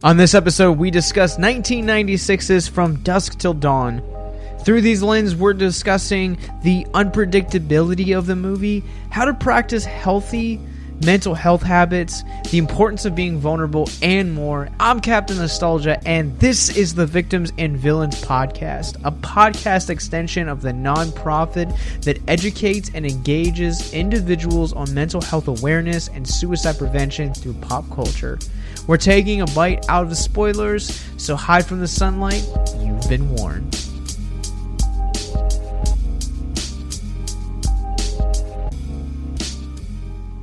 On this episode, we discuss 1996's From Dusk Till Dawn. Through these lenses, we're discussing the unpredictability of the movie, how to practice healthy mental health habits, the importance of being vulnerable, and more. I'm Captain Nostalgia, and this is the Victims and Villains podcast, a podcast extension of the nonprofit that educates and engages individuals on mental health awareness and suicide prevention through pop culture. We're taking a bite out of the spoilers, so hide from the sunlight. You've been warned.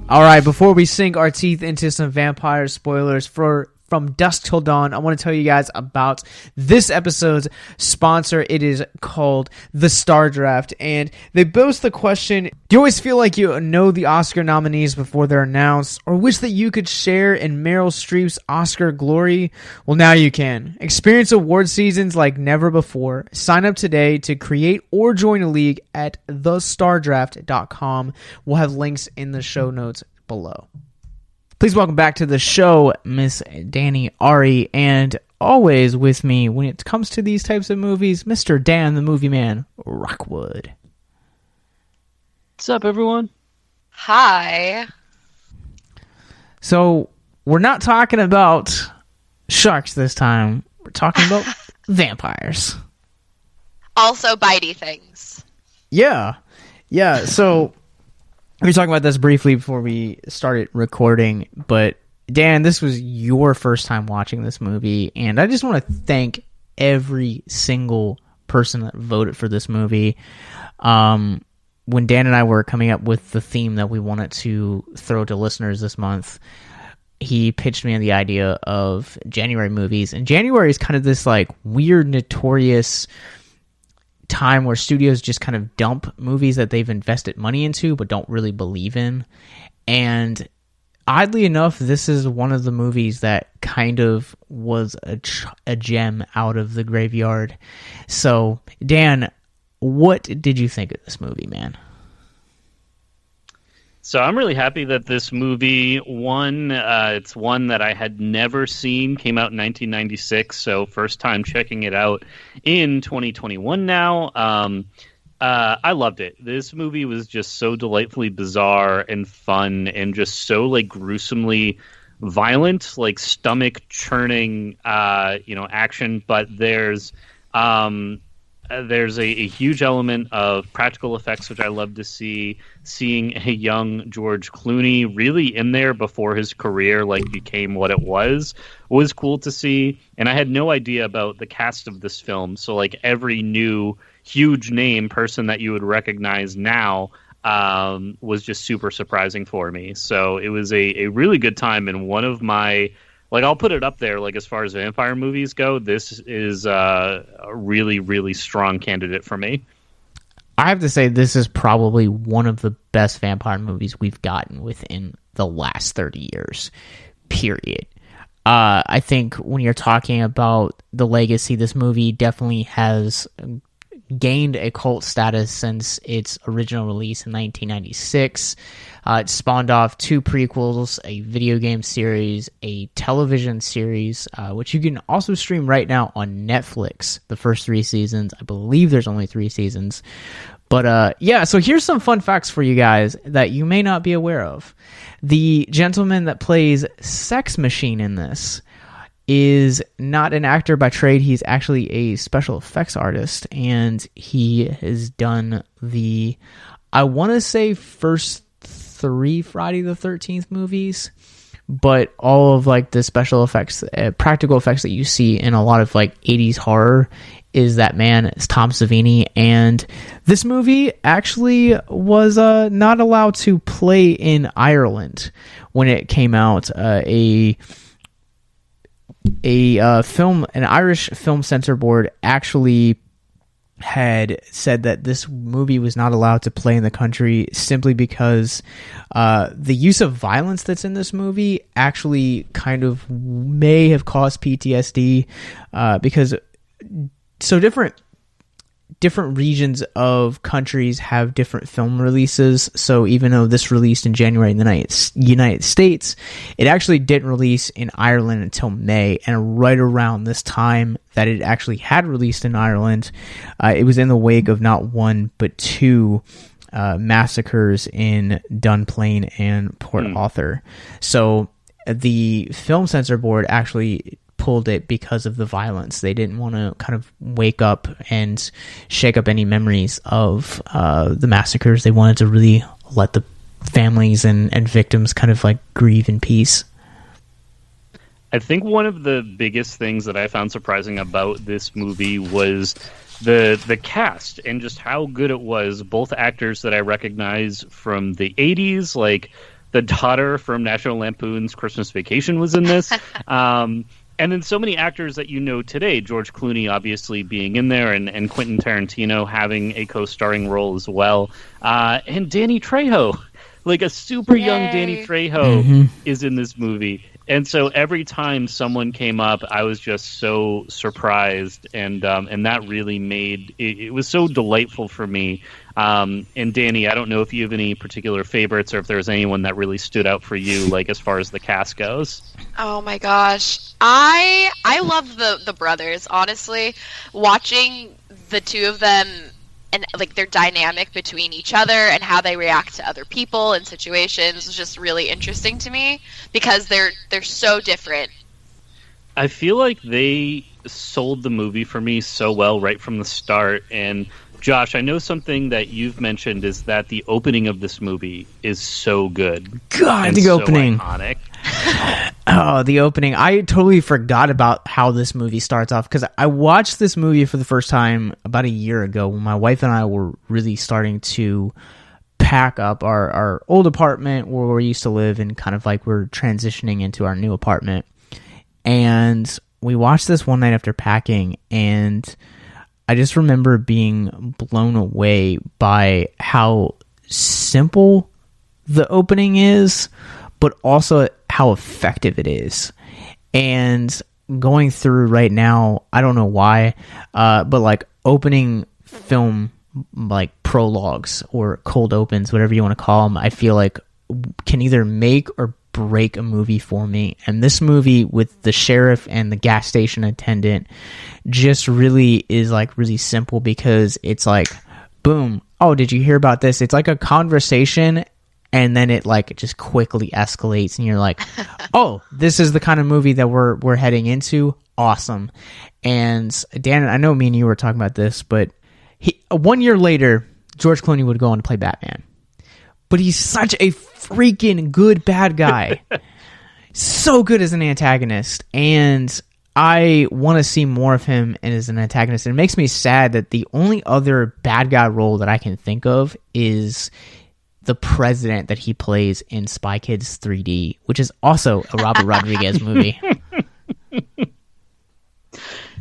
Alright, before we sink our teeth into some vampire spoilers for From Dusk Till Dawn, I want to tell you guys about this episode's sponsor. It is called The Star Draft, and they boast the question, do you always feel like you know the Oscar nominees before they're announced, or wish that you could share in Meryl Streep's Oscar glory? Well, now you can. Experience award seasons like never before. Sign up today to create or join a league at thestardraft.com. We'll have links in the show notes below. Please welcome back to the show, Miss Danny Ari, and always with me when it comes to these types of movies, Mr. Dan the Movie Man Rockwood. What's up, everyone? Hi. So, we're not talking about sharks this time. We're talking about vampires. Also bitey things. Yeah, so we were talking about this briefly before we started recording, but Dan, this was your first time watching this movie, and I just want to thank every single person that voted for this movie. When Dan and I were coming up with the theme that we wanted to throw to listeners this month, he pitched me the idea of January movies, and January is kind of this like weird, notorious time where studios just kind of dump movies that they've invested money into but don't really believe in. And oddly enough, this is one of the movies that kind of was a gem out of the graveyard. So, Dan, what did you think of this movie, man? So I'm really happy that this movie won. It's one that I had never seen, came out in 1996, so first time checking it out in 2021 now. I loved it. This movie was just so delightfully bizarre and fun and just so like gruesomely violent, like stomach churning, action. But there's a huge element of practical effects, which I love to see. Seeing a young George Clooney really in there before his career became what it was cool to see. And I had no idea about the cast of this film, so every new huge name person that you would recognize now was just super surprising for me. So it was a really good time, and one of my I'll put it up there, as far as vampire movies go, this is a really, really strong candidate for me. I have to say, this is probably one of the best vampire movies we've gotten within the last 30 years, period. I think when you're talking about the legacy, this movie definitely has gained a cult status since its original release in 1996. It spawned off 2 prequels, a video game series, a television series, which you can also stream right now on Netflix. The first 3 seasons. I believe there's only 3 seasons. But so here's some fun facts for you guys that you may not be aware of. The gentleman that plays Sex Machine in this is not an actor by trade. He's actually a special effects artist, and he has done I want to say first 3 Friday the 13th movies, but all of the special effects, practical effects that you see in a lot of 80s horror is that man. It's Tom Savini, and this movie actually was not allowed to play in Ireland when it came out. An Irish film censor board actually had said that this movie was not allowed to play in the country simply because the use of violence that's in this movie actually kind of may have caused PTSD, because so different different regions of countries have different film releases. So even though this released in January in the United States, it actually didn't release in Ireland until May. And right around this time that it actually had released in Ireland, it was in the wake of not one but two massacres in Dunplain and Port Arthur. So the Film Censor Board actually pulled it because of the violence. They didn't want to kind of wake up and shake up any memories of the massacres. They wanted to really let the families and victims kind of like grieve in peace. I think one of the biggest things that I found surprising about this movie was the cast and just how good it was. Both actors that I recognize from the 80s, like the daughter from National Lampoon's Christmas Vacation was in this. And then so many actors that you know today, George Clooney obviously being in there, and Quentin Tarantino having a co-starring role as well. And Danny Trejo, like a super young Danny Trejo is in this movie. And so every time someone came up, I was just so surprised, and that really made it was so delightful for me. And Danny, I don't know if you have any particular favorites or if there's anyone that really stood out for you, like as far as the cast goes. Oh my gosh, I love the brothers. Honestly, watching the two of them and like their dynamic between each other and how they react to other people and situations was just really interesting to me because they're so different. I feel like they sold the movie for me so well right from the start. And Josh, I know something that you've mentioned is that the opening of this movie is so good. God, the opening. Iconic. Oh, the opening. I totally forgot about how this movie starts off because I watched this movie for the first time about a year ago when my wife and I were really starting to pack up our old apartment where we used to live and kind of like we're transitioning into our new apartment. And we watched this one night after packing, and I just remember being blown away by how simple the opening is, but also how effective it is. And going through right now, I don't know why, but like opening film, like prologues or cold opens, whatever you want to call them, I feel like can either make or break a movie for me. And this movie with the sheriff and the gas station attendant just really is like really simple because it's like, boom, oh, did you hear about this? It's like a conversation, and then it like just quickly escalates, and you're like, oh, this is the kind of movie that we're heading into. Awesome. And Dan, I know me and you were talking about this, but 1 year later, George Clooney would go on to play Batman. But he's such a freaking good bad guy. So good as an antagonist. And I want to see more of him as an antagonist. And it makes me sad that the only other bad guy role that I can think of is the president that he plays in Spy Kids 3D, which is also a Robert Rodriguez movie.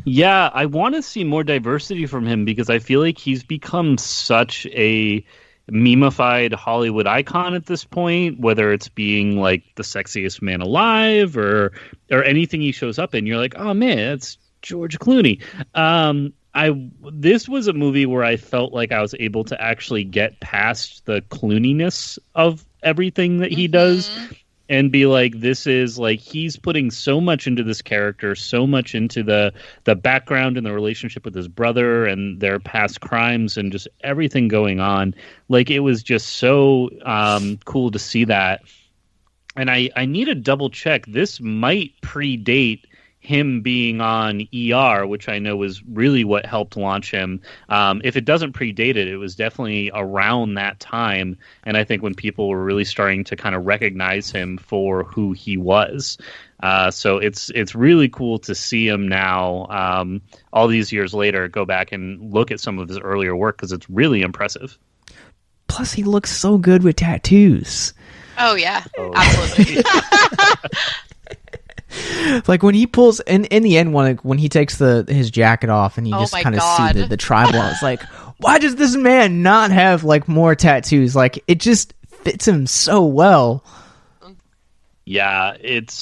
Yeah, I want to see more diversity from him because I feel like he's become such a meme-ified Hollywood icon at this point, whether it's being like the sexiest man alive or anything he shows up in. You're like, oh man, that's George Clooney. This was a movie where I felt like I was able to actually get past the Clooniness of everything that he does and be like, this is like, he's putting so much into this character, so much into the background and the relationship with his brother and their past crimes and just everything going on. Like, it was just so cool to see that. And I need to double check. This might predate him being on ER, which I know was really what helped launch him. If it doesn't predate it, it was definitely around that time. And I think when people were really starting to kind of recognize him for who he was. So it's really cool to see him now, all these years later, go back and look at some of his earlier work because it's really impressive. Plus, he looks so good with tattoos. Oh, yeah. Absolutely. Like when he pulls in the end when he takes his jacket off and you just kind of see the tribal, it's like, why does this man not have like more tattoos? Like, it just fits him so well. Yeah, it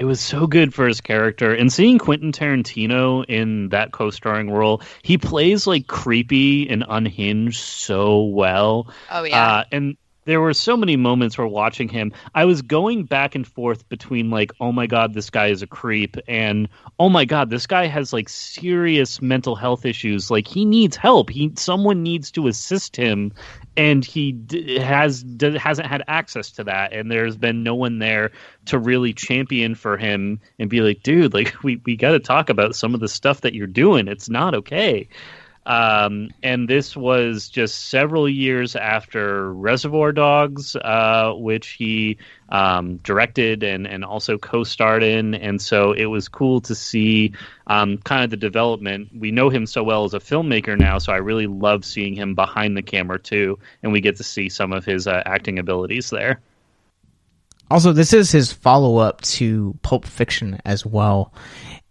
was so good for his character, and seeing Quentin Tarantino in that co-starring role, he plays like creepy and unhinged so well. Oh yeah. And there were so many moments where watching him, I was going back and forth between like, oh my God, this guy is a creep, and oh my God, this guy has like serious mental health issues. Like he needs help. Someone needs to assist him, and hasn't had access to that, and there's been no one there to really champion for him and be like, dude, like we got to talk about some of the stuff that you're doing. It's not okay. And this was just several years after Reservoir Dogs, which he directed and also co-starred in. And so it was cool to see kind of the development. We know him so well as a filmmaker now, so I really love seeing him behind the camera too. And we get to see some of his acting abilities there. Also, this is his follow-up to Pulp Fiction as well.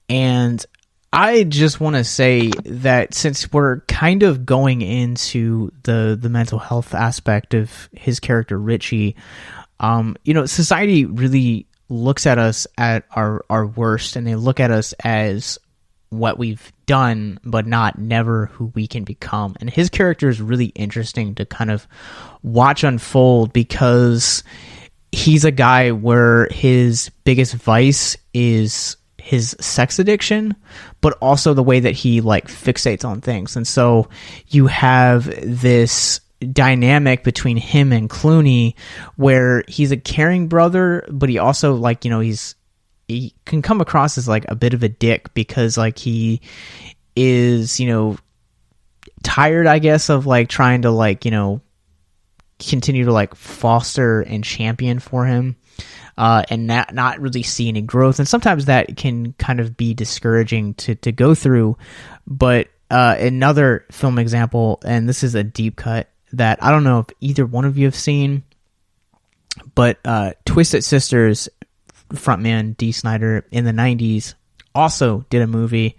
And I just want to say that since we're kind of going into the mental health aspect of his character Richie, society really looks at us at our worst, and they look at us as what we've done, but not never who we can become. And his character is really interesting to kind of watch unfold, because he's a guy where his biggest vice is his sex addiction, but also the way that he like fixates on things. And so you have this dynamic between him and Clooney where he's a caring brother, but he also like, he can come across as like a bit of a dick, because like he is, tired, I guess, of like trying to like, continue to like foster and champion for him. And not really see any growth. And sometimes that can kind of be discouraging to go through. But another film example, and this is a deep cut that I don't know if either one of you have seen, but Twisted Sisters frontman Dee Snider in the 90s also did a movie,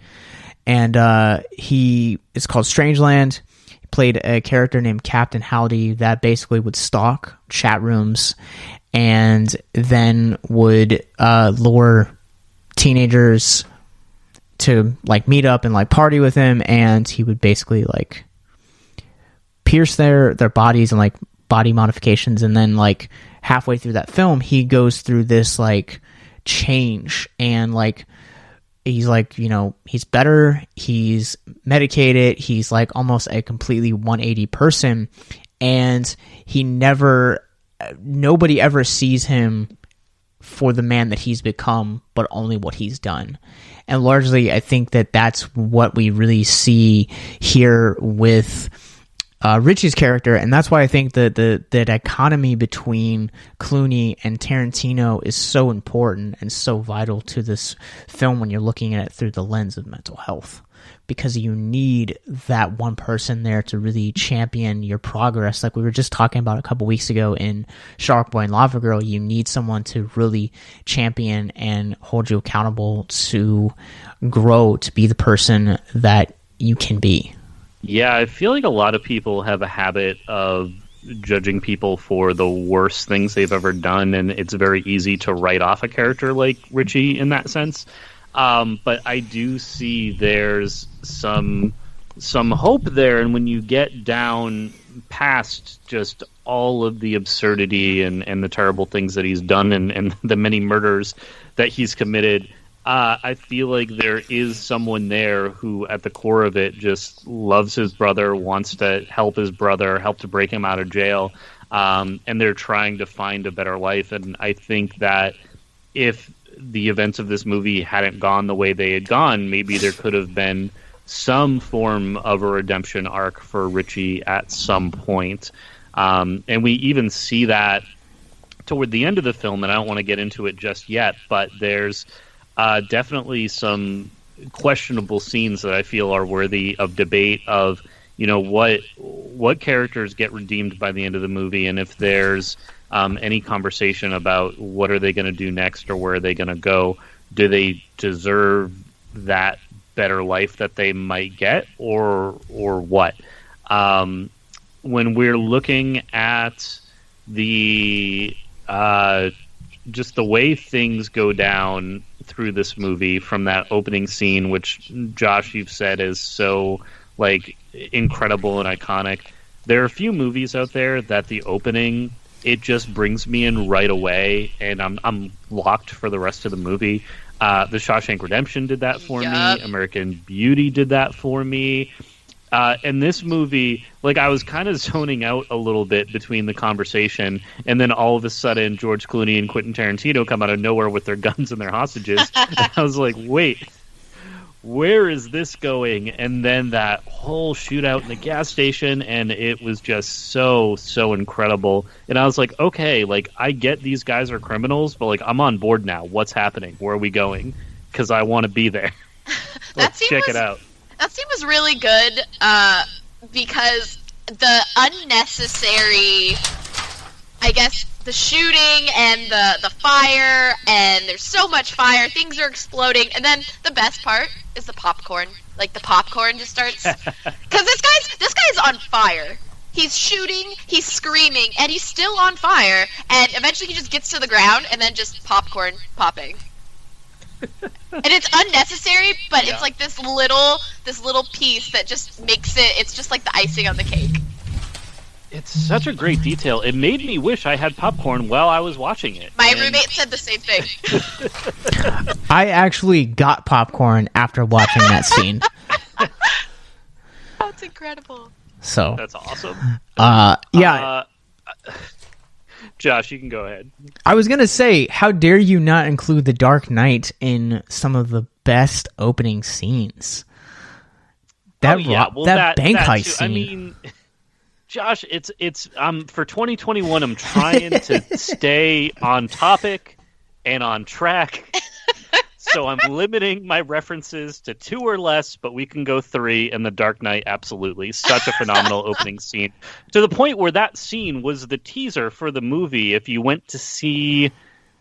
and it's called Strangeland. He played a character named Captain Howdy that basically would stalk chat rooms and then would lure teenagers to like meet up and like party with him, and he would basically like pierce their bodies and like body modifications, and then like halfway through that film he goes through this like change, and like he's like, he's better, he's medicated, he's like almost a completely 180 person, and nobody ever sees him for the man that he's become, but only what he's done. And largely, I think that that's what we really see here with Richie's character, and that's why I think that the dichotomy between Clooney and Tarantino is so important and so vital to this film when you're looking at it through the lens of mental health. Because you need that one person there to really champion your progress. Like we were just talking about a couple weeks ago in Shark Boy and Lava Girl, you need someone to really champion and hold you accountable to grow, to be the person that you can be. Yeah, I feel like a lot of people have a habit of judging people for the worst things they've ever done, and it's very easy to write off a character like Richie in that sense. But I do see there's some hope there, and when you get down past just all of the absurdity and the terrible things that he's done and the many murders that he's committed, I feel like there is someone there who, at the core of it, just loves his brother, wants to help his brother, help to break him out of jail, and they're trying to find a better life. And I think that if the events of this movie hadn't gone the way they had gone, maybe there could have been some form of a redemption arc for Richie at some point. And we even see that toward the end of the film, and I don't want to get into it just yet, but there's definitely some questionable scenes that I feel are worthy of debate of, what characters get redeemed by the end of the movie, and if there's any conversation about what are they going to do next or where are they going to go. Do they deserve that better life that they might get, or what? When we're looking at the just the way things go down through this movie from that opening scene, which Josh, you've said is so like incredible and iconic. There are a few movies out there that the opening, it just brings me in right away, and I'm locked for the rest of the movie. The Shawshank Redemption did that for me. American Beauty did that for me. And this movie, like, I was kind of zoning out a little bit between the conversation, and then all of a sudden George Clooney and Quentin Tarantino come out of nowhere with their guns and their hostages. And I was like, wait, where is this going? And then that whole shootout in the gas station, and it was just so incredible. And I was like, okay, like, I get these guys are criminals, but, like, I'm on board now. What's happening? Where are we going? Because I want to be there. Let's check it out. That scene was really good because the unnecessary, I guess, the shooting and the fire, and there's so much fire, things are exploding, and then the best part is the popcorn. Like, the popcorn just starts... Because this guy's on fire. He's shooting, he's screaming, and he's still on fire, and eventually he just gets to the ground, and then just popcorn popping. And it's unnecessary, but it's like this little piece that just makes it, it's just like the icing on the cake. It's such a great detail. It made me wish I had popcorn while I was watching it. My roommate said the same thing. I actually got popcorn after watching that scene. That's incredible. So that's awesome. Josh, you can go ahead. I was going to say, how dare you not include The Dark Knight in some of the best opening scenes? That bank heist scene. I mean, Josh, it's for 2021, I'm trying to stay on topic and on track. So I'm limiting my references to 2 or less, but we can go 3, and The Dark Knight, absolutely. Such a phenomenal opening scene. To the point where that scene was the teaser for the movie. If you went to see,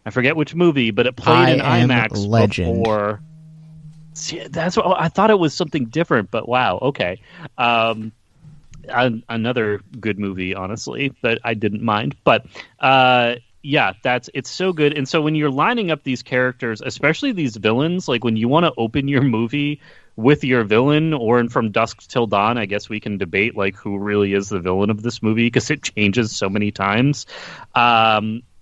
I forget which movie, but it played in IMAX before. See, that's what I thought it was something different, but wow, okay. Another good movie, honestly, that I didn't mind. But yeah, it's so good. And so when you're lining up these characters, especially these villains, like when you want to open your movie with your villain, or in From Dusk Till Dawn, I guess we can debate like who really is the villain of this movie because it changes so many times.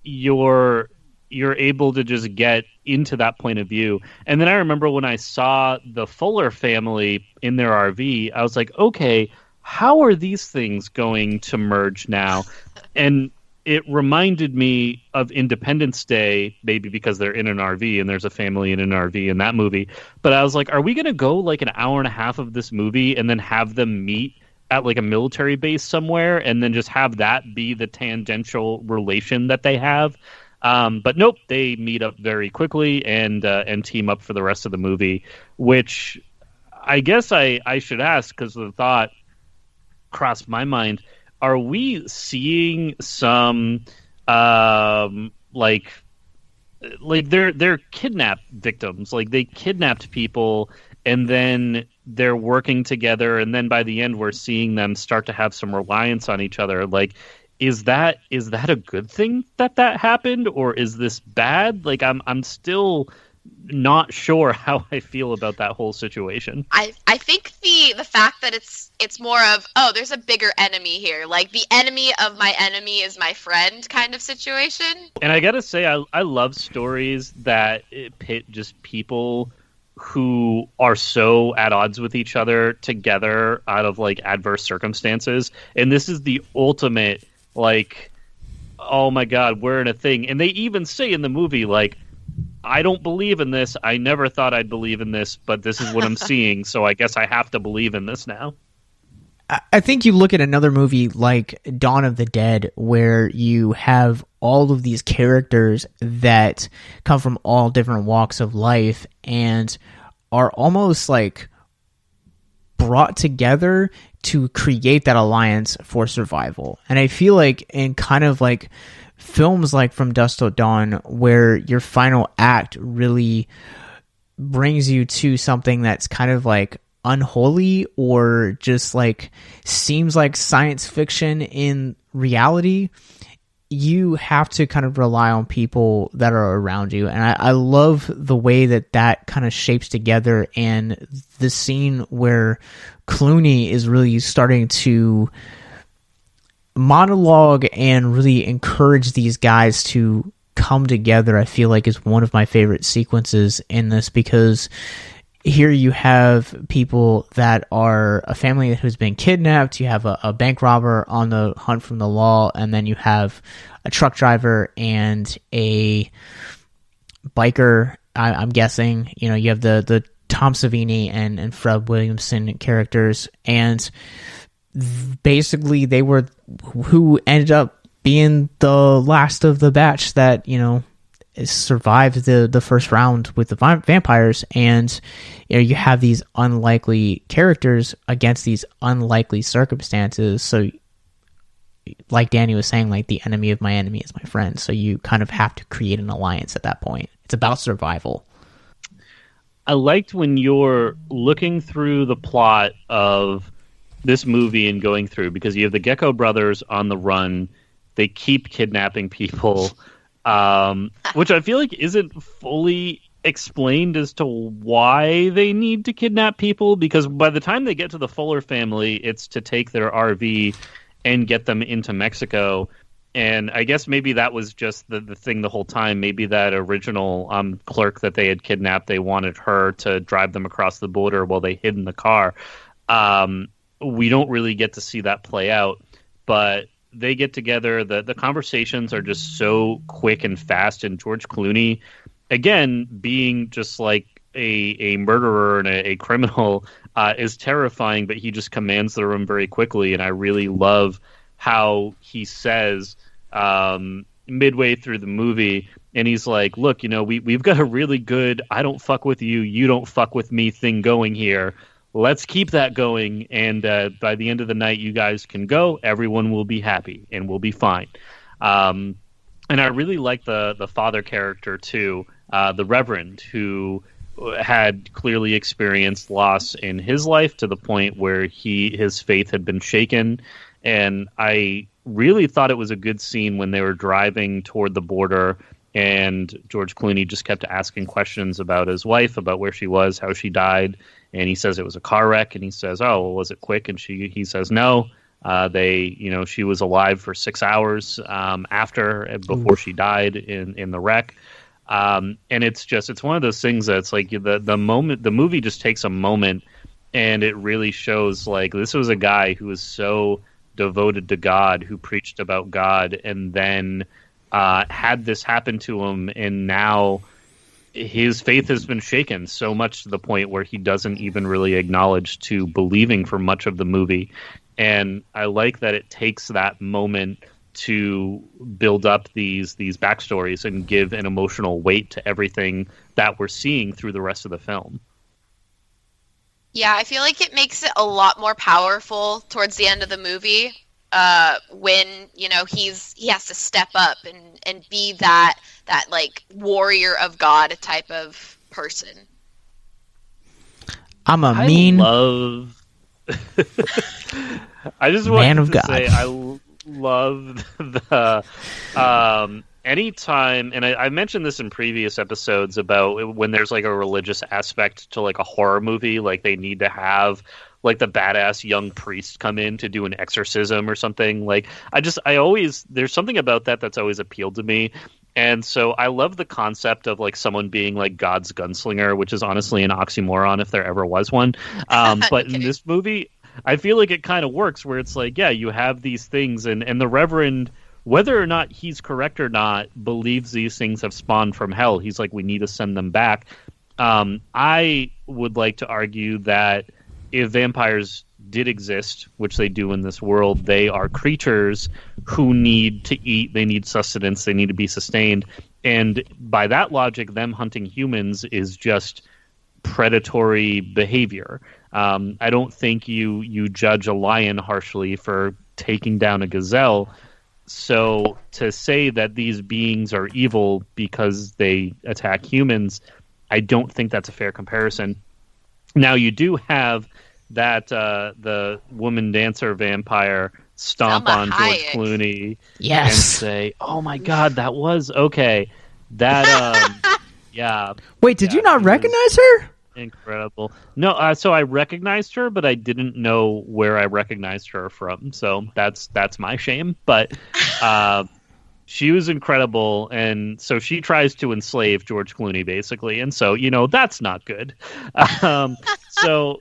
You're able to just get into that point of view. And then I remember when I saw the Fuller family in their RV, I was like, okay, how are these things going to merge now? And it reminded me of Independence Day, maybe because they're in an RV and there's a family in an RV in that movie. But I was like, are we going to go like an hour and a half of this movie and then have them meet at like a military base somewhere and then just have that be the tangential relation that they have? But nope, they meet up very quickly and team up for the rest of the movie, which I guess I should ask because the thought crossed my mind. Are we seeing some like they're kidnapped victims? Like they kidnapped people and then they're working together, and then by the end we're seeing them start to have some reliance on each other. Like, is that a good thing that happened, or is this bad? Like I'm still not sure how I feel about that whole situation. I think the fact that it's more of, oh, there's a bigger enemy here. Like, the enemy of my enemy is my friend kind of situation. And I gotta say, I love stories that pit just people who are so at odds with each other together out of, like, adverse circumstances. And this is the ultimate, like, oh my god, we're in a thing. And they even say in the movie, like, I don't believe in this. I never thought I'd believe in this, but this is what I'm seeing, so I guess I have to believe in this now. I think you look at another movie like Dawn of the Dead, where you have all of these characters that come from all different walks of life and are almost like brought together to create that alliance for survival. And I feel like in kind of like films like From Dusk Till Dawn, where your final act really brings you to something that's kind of like unholy or just like seems like science fiction in reality, you have to kind of rely on people that are around you. And I love the way that kind of shapes together, and the scene where Clooney is really starting to monologue and really encourage these guys to come together, I feel like is one of my favorite sequences in this, because here you have people that are a family who's been kidnapped, you have a bank robber on the hunt from the law, and then you have a truck driver and a biker, I'm guessing. You know, you have the Tom Savini and Fred Williamson characters, and basically they were who ended up being the last of the batch that, you know, survived the first round with the vampires. And you know, you have these unlikely characters against these unlikely circumstances. So like Danny was saying, like, the enemy of my enemy is my friend. So you kind of have to create an alliance at that point. It's about survival. I liked when you're looking through the plot of this movie and going through, because you have the Gecko brothers on the run. They keep kidnapping people. Which I feel like isn't fully explained as to why they need to kidnap people, because by the time they get to the Fuller family, it's to take their RV and get them into Mexico. And I guess maybe that was just the thing the whole time. Maybe that original clerk that they had kidnapped, they wanted her to drive them across the border while they hid in the car. We don't really get to see that play out, but they get together. The conversations are just so quick and fast, and George Clooney, again, being just like a murderer and a criminal, is terrifying, but he just commands the room very quickly. And I really love how he says midway through the movie, and he's like, look, you know, we've got a really good I don't fuck with you, you don't fuck with me thing going here. Let's keep that going, and by the end of the night, you guys can go. Everyone will be happy, and we'll be fine. And I really like the father character, too, the Reverend, who had clearly experienced loss in his life to the point where his faith had been shaken. And I really thought it was a good scene when they were driving toward the border, and George Clooney just kept asking questions about his wife, about where she was, how she died. And he says it was a car wreck, and he says, "Oh, well, was it quick?" And he says, "No, she was alive for 6 hours before she died in the wreck." And it's one of those things that's like the moment the movie just takes a moment, and it really shows like this was a guy who was so devoted to God, who preached about God, and then had this happen to him, and now his faith has been shaken so much to the point where he doesn't even really acknowledge to believing for much of the movie. And I like that it takes that moment to build up these backstories and give an emotional weight to everything that we're seeing through the rest of the film. Yeah, I feel like it makes it a lot more powerful towards the end of the movie, when, you know, he has to step up and be that like warrior of God type of person. I just wanted to say I love the anytime, and I mentioned this in previous episodes about when there's like a religious aspect to like a horror movie, like they need to have like the badass young priest come in to do an exorcism or something. Like I always, there's something about that that's always appealed to me. And so I love the concept of like someone being like God's gunslinger, which is honestly an oxymoron if there ever was one. But in this movie, I feel like it kind of works where it's like, yeah, you have these things, and the Reverend, whether or not he's correct or not, believes these things have spawned from hell. He's like, we need to send them back. I would like to argue that if vampires did exist, which they do in this world, they are creatures who need to eat, they need sustenance, they need to be sustained. And by that logic, them hunting humans is just predatory behavior. I don't think you judge a lion harshly for taking down a gazelle. So to say that these beings are evil because they attack humans, I don't think that's a fair comparison. Now, you do have that the woman dancer vampire stomp Selma on George Hayek. Clooney Yes. and say, "Oh my God, that was okay." That yeah. Wait, did Yeah, you not it was recognize her? incredible? No, so I recognized her, but I didn't know where I recognized her from. So that's my shame. But she was incredible, and so she tries to enslave George Clooney, basically, and so that's not good. So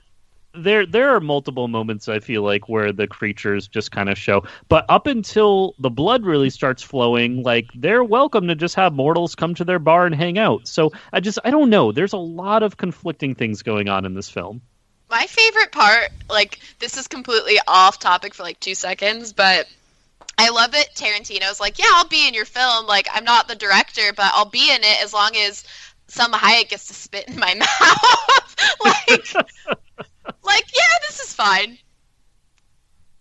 there are multiple moments I feel like where the creatures just kind of show, but up until the blood really starts flowing, like they're welcome to just have mortals come to their bar and hang out. So I don't know. There's a lot of conflicting things going on in this film. My favorite part, like, this is completely off topic for like 2 seconds, but I love it. Tarantino's like, yeah, I'll be in your film. Like, I'm not the director, but I'll be in it as long as Selma Hayek gets to spit in my mouth. Like, yeah, this is fine.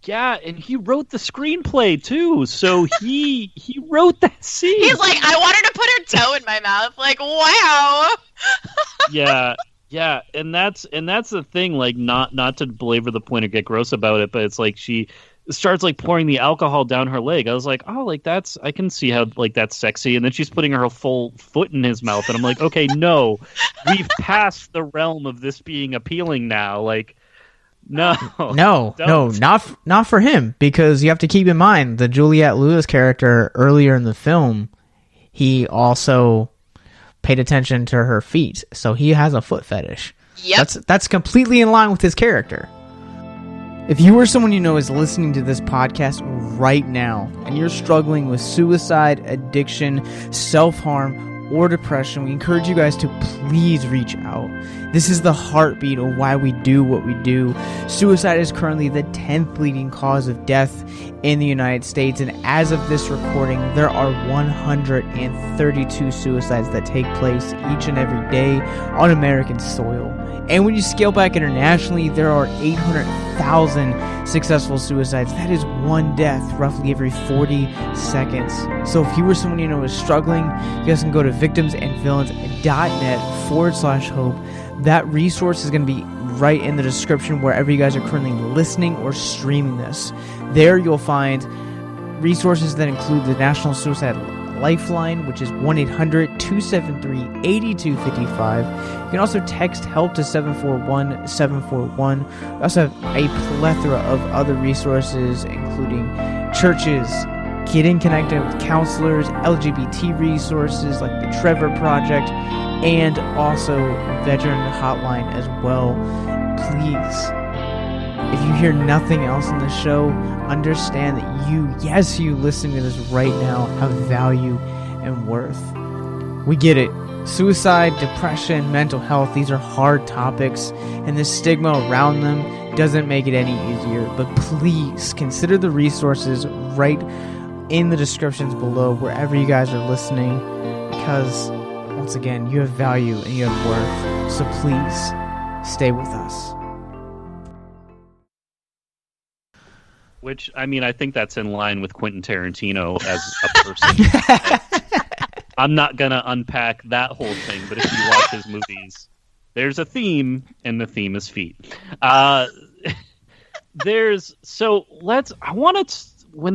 Yeah, and he wrote the screenplay too, so he wrote that scene. He's like, I want her to put her toe in my mouth. Like, wow. Yeah, and that's the thing. Like, not to belabor the point or get gross about it, but it's like she starts like pouring the alcohol down her leg. I was like, oh, like I can see how like that's sexy. And then she's putting her full foot in his mouth, and I'm like, okay, no, we've passed the realm of this being appealing now. Like, no, not for him, because you have to keep in mind the Juliette Lewis character earlier in the film. He also paid attention to her feet, so he has a foot fetish. Yep. That's completely in line with his character. If you or someone you know is listening to this podcast right now and you're struggling with suicide, addiction, self-harm, or depression, we encourage you guys to please reach out. This is the heartbeat of why we do what we do. Suicide is currently the 10th leading cause of death in the United States, and as of this recording, there are 132 suicides that take place each and every day on American soil. And when you scale back internationally, there are 800,000 successful suicides. That is one death roughly every 40 seconds. So if you or someone you know is struggling, you guys can go to victimsandvillains.net/hope. That resource is going to be right in the description wherever you guys are currently listening or streaming this. There you'll find resources that include the National Suicide Lifeline, which is 1-800-273-8255. You can also text HELP to 741-741. We also have a plethora of other resources, including churches, getting connected with counselors, LGBT resources like the Trevor Project, and also veteran hotline as well. Please, if you hear nothing else in this show, understand that you listening to this right now, have value and worth. We get it. Suicide, depression, mental health, these are hard topics, and the stigma around them doesn't make it any easier. But please consider the resources right in the descriptions below wherever you guys are listening, because once again, you have value and you have worth. So please stay with us. Which, I mean, I think that's in line with Quentin Tarantino as a person. I'm not going to unpack that whole thing, but if you watch his movies, there's a theme, and the theme is feet. When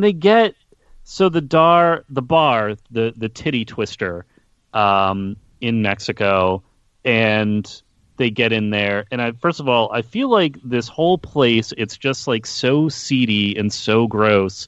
they get, so the bar, the titty twister in Mexico, and they get in there, and first of all, I feel like this whole place, it's just like so seedy and so gross,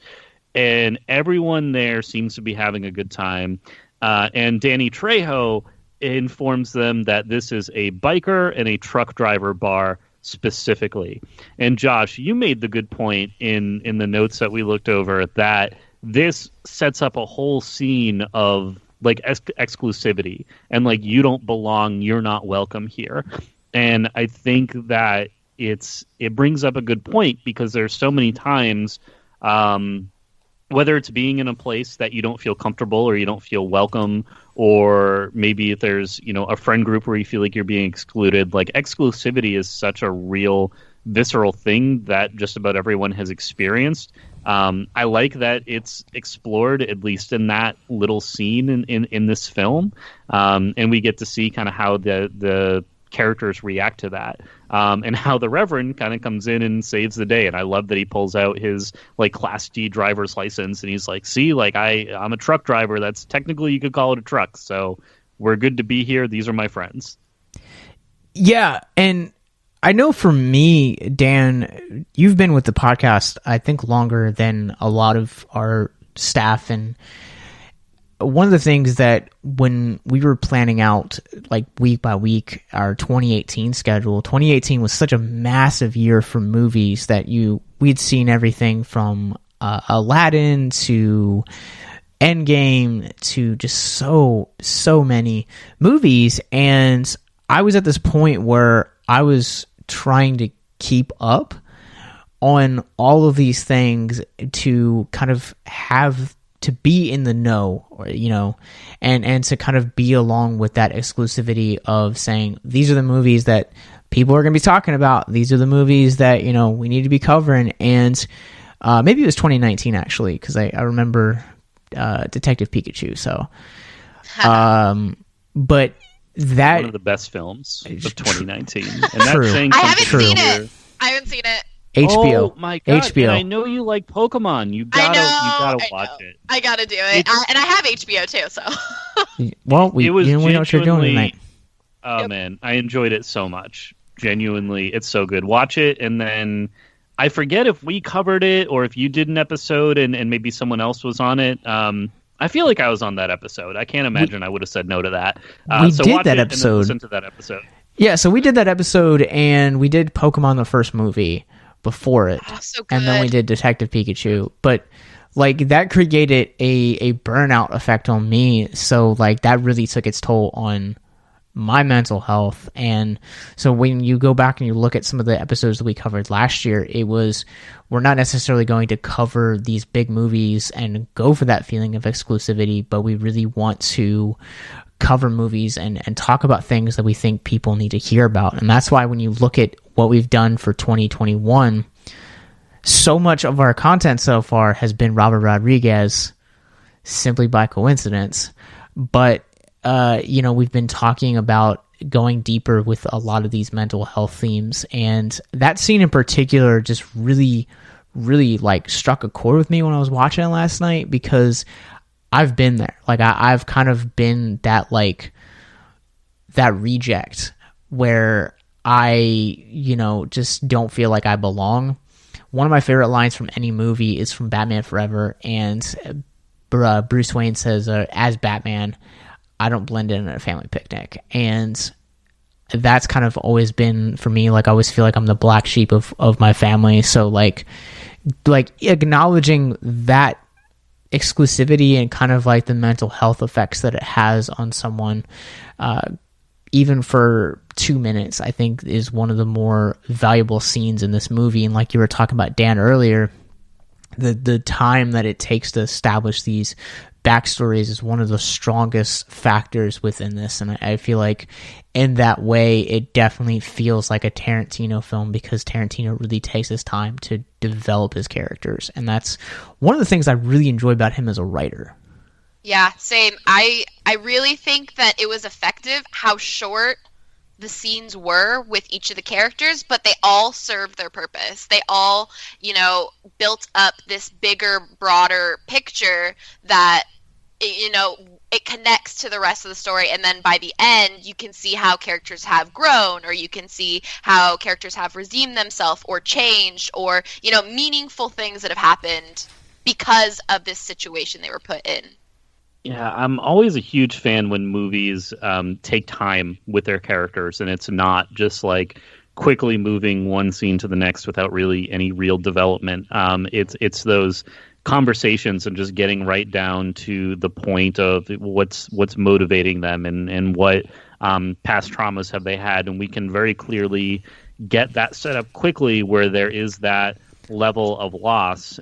and everyone there seems to be having a good time. And Danny Trejo informs them that this is a biker and a truck driver bar specifically. And Josh, you made the good point in the notes that we looked over that this sets up a whole scene of like exclusivity and like, you don't belong, you're not welcome here. And I think that it brings up a good point, because there's so many times, whether it's being in a place that you don't feel comfortable or you don't feel welcome, or maybe if there's, a friend group where you feel like you're being excluded, like exclusivity is such a real visceral thing that just about everyone has experienced. I like that it's explored, at least in that little scene in this film. And we get to see kind of how the characters react to that, and how the Reverend kind of comes in and saves the day. And I love that he pulls out his like Class D driver's license, and he's like, "See, like I'm a truck driver. That's technically you could call it a truck. So we're good to be here. These are my friends." Yeah, and I know for me, Dan, you've been with the podcast, I think, longer than a lot of our staff. And one of the things that when we were planning out, like week by week, our 2018 schedule, 2018 was such a massive year for movies that we'd seen everything from Aladdin to Endgame to just so many movies. And I was at this point where I was trying to keep up on all of these things to kind of have to be in the know, or, and to kind of be along with that exclusivity of saying, these are the movies that people are going to be talking about. These are the movies that, we need to be covering. And maybe it was 2019 actually, because I remember Detective Pikachu. So, but that one of the best films of 2019, and that's saying I haven't something seen here. it. I haven't seen it. HBO. Oh my god! HBO. And I know you like Pokemon. You gotta watch it. I gotta do it. And I have HBO too. So. Well, we know what you're doing tonight. Oh man, I enjoyed it so much. Genuinely, it's so good. Watch it, and then I forget if we covered it or if you did an episode and maybe someone else was on it. I feel like I was on that episode. I can't imagine I would have said no to that. We did that episode. Listen to that episode. Yeah, so we did that episode, and we did Pokemon the first movie before it, so good. And then we did Detective Pikachu. But like that created a burnout effect on me, so like that really took its toll on my mental health. And so when you go back and you look at some of the episodes that we covered last year, we're not necessarily going to cover these big movies and go for that feeling of exclusivity, but we really want to cover movies and talk about things that we think people need to hear about. And that's why when you look at what we've done for 2021, so much of our content so far has been Robert-Rodriquez simply by coincidence. But we've been talking about going deeper with a lot of these mental health themes, and that scene in particular just really, really like struck a chord with me when I was watching it last night, because I've been there. Like I've kind of been that reject where I, just don't feel like I belong. One of my favorite lines from any movie is from Batman Forever, and Bruce Wayne says, as Batman, I don't blend in at a family picnic. And that's kind of always been for me, like I always feel like I'm the black sheep of my family. So like acknowledging that exclusivity and kind of like the mental health effects that it has on someone, even for 2 minutes, I think is one of the more valuable scenes in this movie. And like you were talking about, Dan, earlier, the time that it takes to establish these backstories is one of the strongest factors within this. And I feel like in that way, it definitely feels like a Tarantino film, because Tarantino really takes his time to develop his characters. And that's one of the things I really enjoy about him as a writer. Yeah, same. I really think that it was effective how short the scenes were with each of the characters, but they all served their purpose. They all, built up this bigger, broader picture that, it connects to the rest of the story. And then by the end, you can see how characters have grown, or you can see how characters have redeemed themselves or changed, or, meaningful things that have happened because of this situation they were put in. Yeah, I'm always a huge fan when movies take time with their characters, and it's not just like quickly moving one scene to the next without really any real development. It's those conversations and just getting right down to the point of what's motivating them and what past traumas have they had, and we can very clearly get that set up quickly where there is that level of loss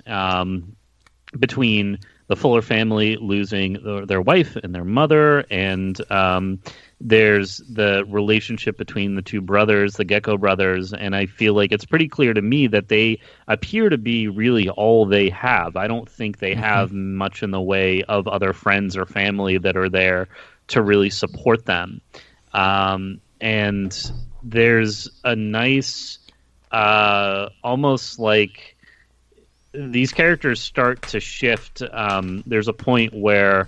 between the Fuller family losing their wife and their mother, and there's the relationship between the two brothers, the Gecko brothers, and I feel like it's pretty clear to me that they appear to be really all they have. I don't think they have much in the way of other friends or family that are there to really support them. And there's a nice, almost like these characters start to shift. There's a point where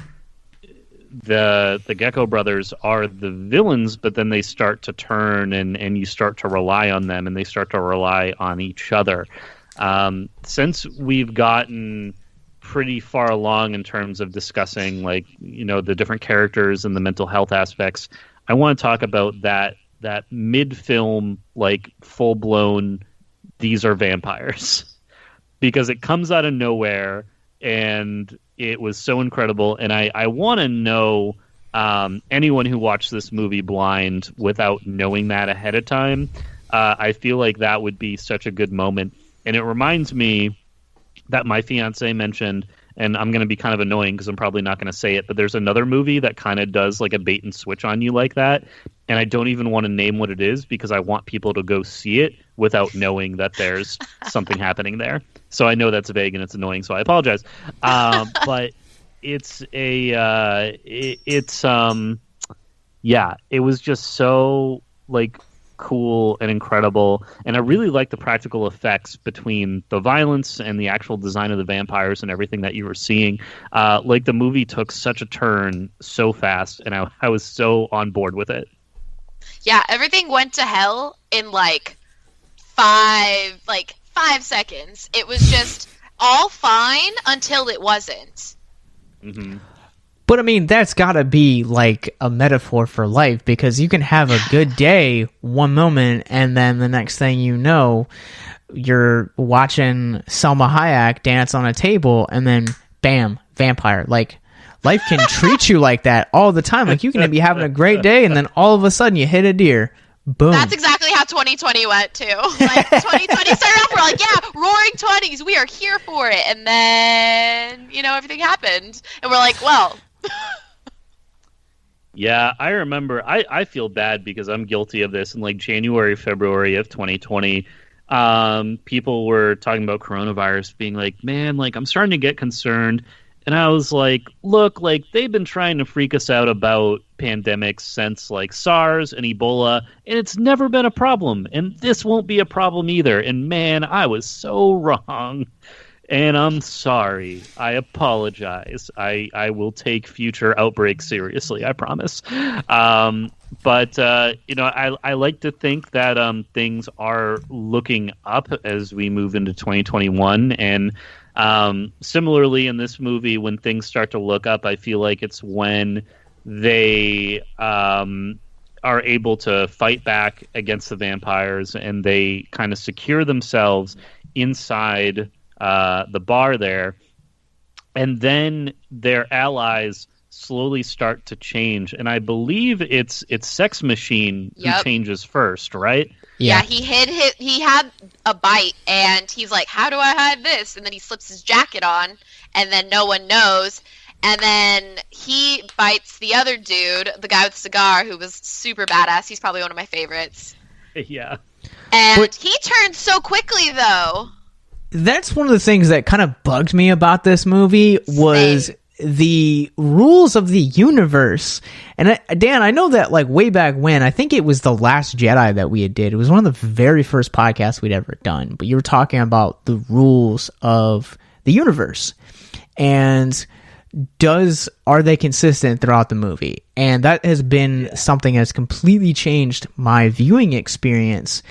the Gecko brothers are the villains, but then they start to turn, and you start to rely on them, and they start to rely on each other. Since we've gotten pretty far along in terms of discussing, like, you know, the different characters and the mental health aspects, I want to talk about that mid-film, like, full-blown, these are vampires. Because it comes out of nowhere, and it was so incredible, and I want to know anyone who watched this movie blind without knowing that ahead of time. I feel like that would be such a good moment. And it reminds me that my fiance mentioned, and I'm going to be kind of annoying because I'm probably not going to say it, but there's another movie that kind of does like a bait and switch on you like that. And I don't even want to name what it is because I want people to go see it without knowing that there's something happening there. So I know that's vague and it's annoying, so I apologize. But it's it was just so like cool and incredible, and I really like the practical effects between the violence and the actual design of the vampires and everything that you were seeing. Like the movie took such a turn so fast, and I was so on board with it. Yeah, everything went to hell in like five seconds. It was just all fine until it wasn't. Mm-hmm. But I mean, that's gotta be like a metaphor for life, because you can have a good day one moment, and then the next thing you know, you're watching Salma Hayek dance on a table, and then bam, vampire. Like, life can treat you like that all the time. Like, you can be having a great day, and then all of a sudden you hit a deer. Boom. That's exactly how 2020 went too. Like 2020 started off, we're like, yeah, roaring 20s, we are here for it, and then everything happened, and we're like, well. Yeah, I remember. I feel bad because I'm guilty of this. In like January, February of 2020, people were talking about coronavirus, being like, man, like I'm starting to get concerned. And I was like, look, like they've been trying to freak us out about pandemics since like SARS and Ebola, and it's never been a problem. And this won't be a problem either. And man, I was so wrong. And I'm sorry. I apologize. I will take future outbreaks seriously, I promise. But I like to think that things are looking up as we move into 2021. And similarly in this movie, when things start to look up, I feel like it's when they are able to fight back against the vampires, and they kind of secure themselves inside the bar there, and then their allies slowly start to change. And I believe it's Sex Machine who changes first, right? Yeah, he had a bite, and he's like, how do I hide this? And then he slips his jacket on, and then no one knows. And then he bites the other dude, the guy with the cigar, who was super badass. He's probably one of my favorites. Yeah. And he turned so quickly, though. That's one of the things that kind of bugged me about this movie was the rules of the universe. And Dan, I know that like way back when, I think it was The Last Jedi that we did. It was one of the very first podcasts we'd ever done. But you were talking about the rules of the universe. And are they consistent throughout the movie? And that has been something that's completely changed my viewing experience.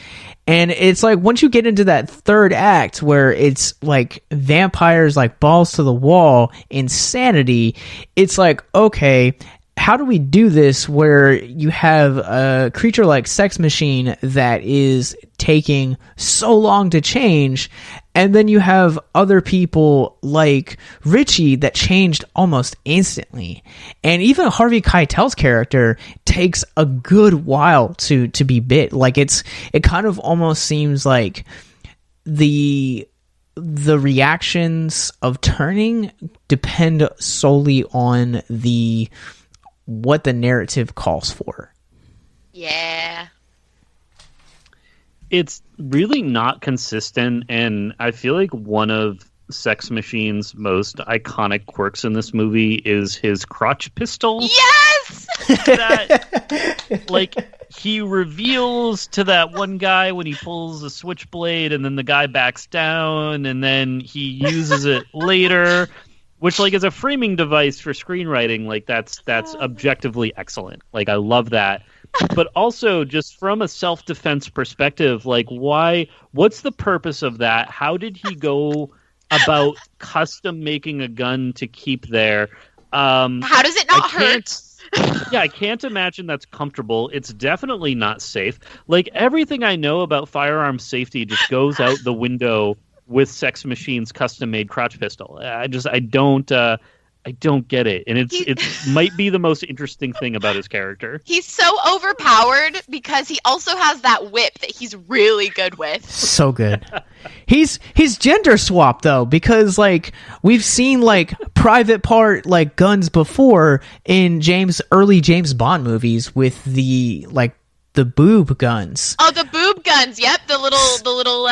And it's like once you get into that third act where it's like vampires like balls to the wall insanity, it's like, okay, how do we do this where you have a creature like Sex Machine that is taking so long to change, and then you have other people like Richie that changed almost instantly. And even Harvey Keitel's character takes a good while to be bit. Like it kind of almost seems like the reactions of turning depend solely on what the narrative calls for. Yeah. It's really not consistent, and I feel like one of Sex Machine's most iconic quirks in this movie is his crotch pistol. Yes! That, like, he reveals to that one guy when he pulls a switchblade, and then the guy backs down, and then he uses it later, which like is a framing device for screenwriting. Like that's objectively excellent. Like I love that. But also just from a self-defense perspective, like what's the purpose of that? How did he go about custom making a gun to keep there? How does it not hurt? Yeah, I can't imagine that's comfortable. It's definitely not safe. Like everything I know about firearm safety just goes out the window with Sex Machine's custom-made crotch pistol. I don't get it, and it might be the most interesting thing about his character. He's so overpowered because he also has that whip that he's really good with. So good. He's gender swapped though, because like we've seen like private part like guns before in early James Bond movies with the boob guns. Oh, the boob guns. Yep, the little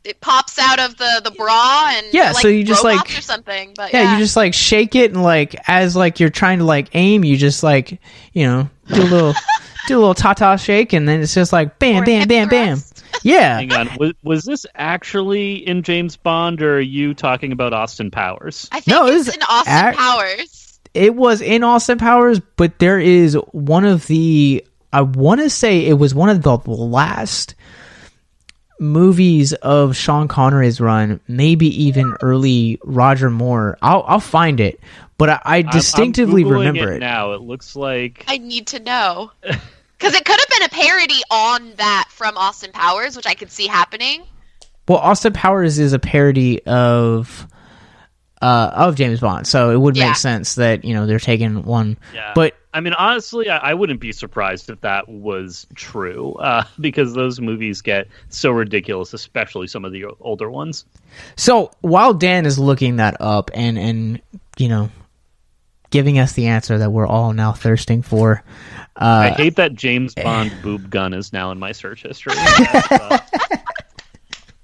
it pops out of the bra and yeah, so you just like or something. But yeah, you just like shake it and like as like you're trying to like aim, you just like do a little ta-ta shake, and then it's just like bam, bam, bam, bam. Yeah. Hang on, was this actually in James Bond, or are you talking about Austin Powers? I think it's in Austin Powers. It was in Austin Powers, but there is one of the. I want to say it was one of the last movies of Sean Connery's run, maybe even early Roger Moore. I'll find it, but I distinctively remember it. Now it looks like I need to know because it could have been a parody on that from Austin Powers, which I could see happening. Well, Austin Powers is a parody of James Bond, so it would make sense that they're taking one. Yeah. But I mean, honestly, I wouldn't be surprised if that was true, because those movies get so ridiculous, especially some of the older ones. So while Dan is looking that up and giving us the answer that we're all now thirsting for, I hate that James Bond boob gun is now in my search history.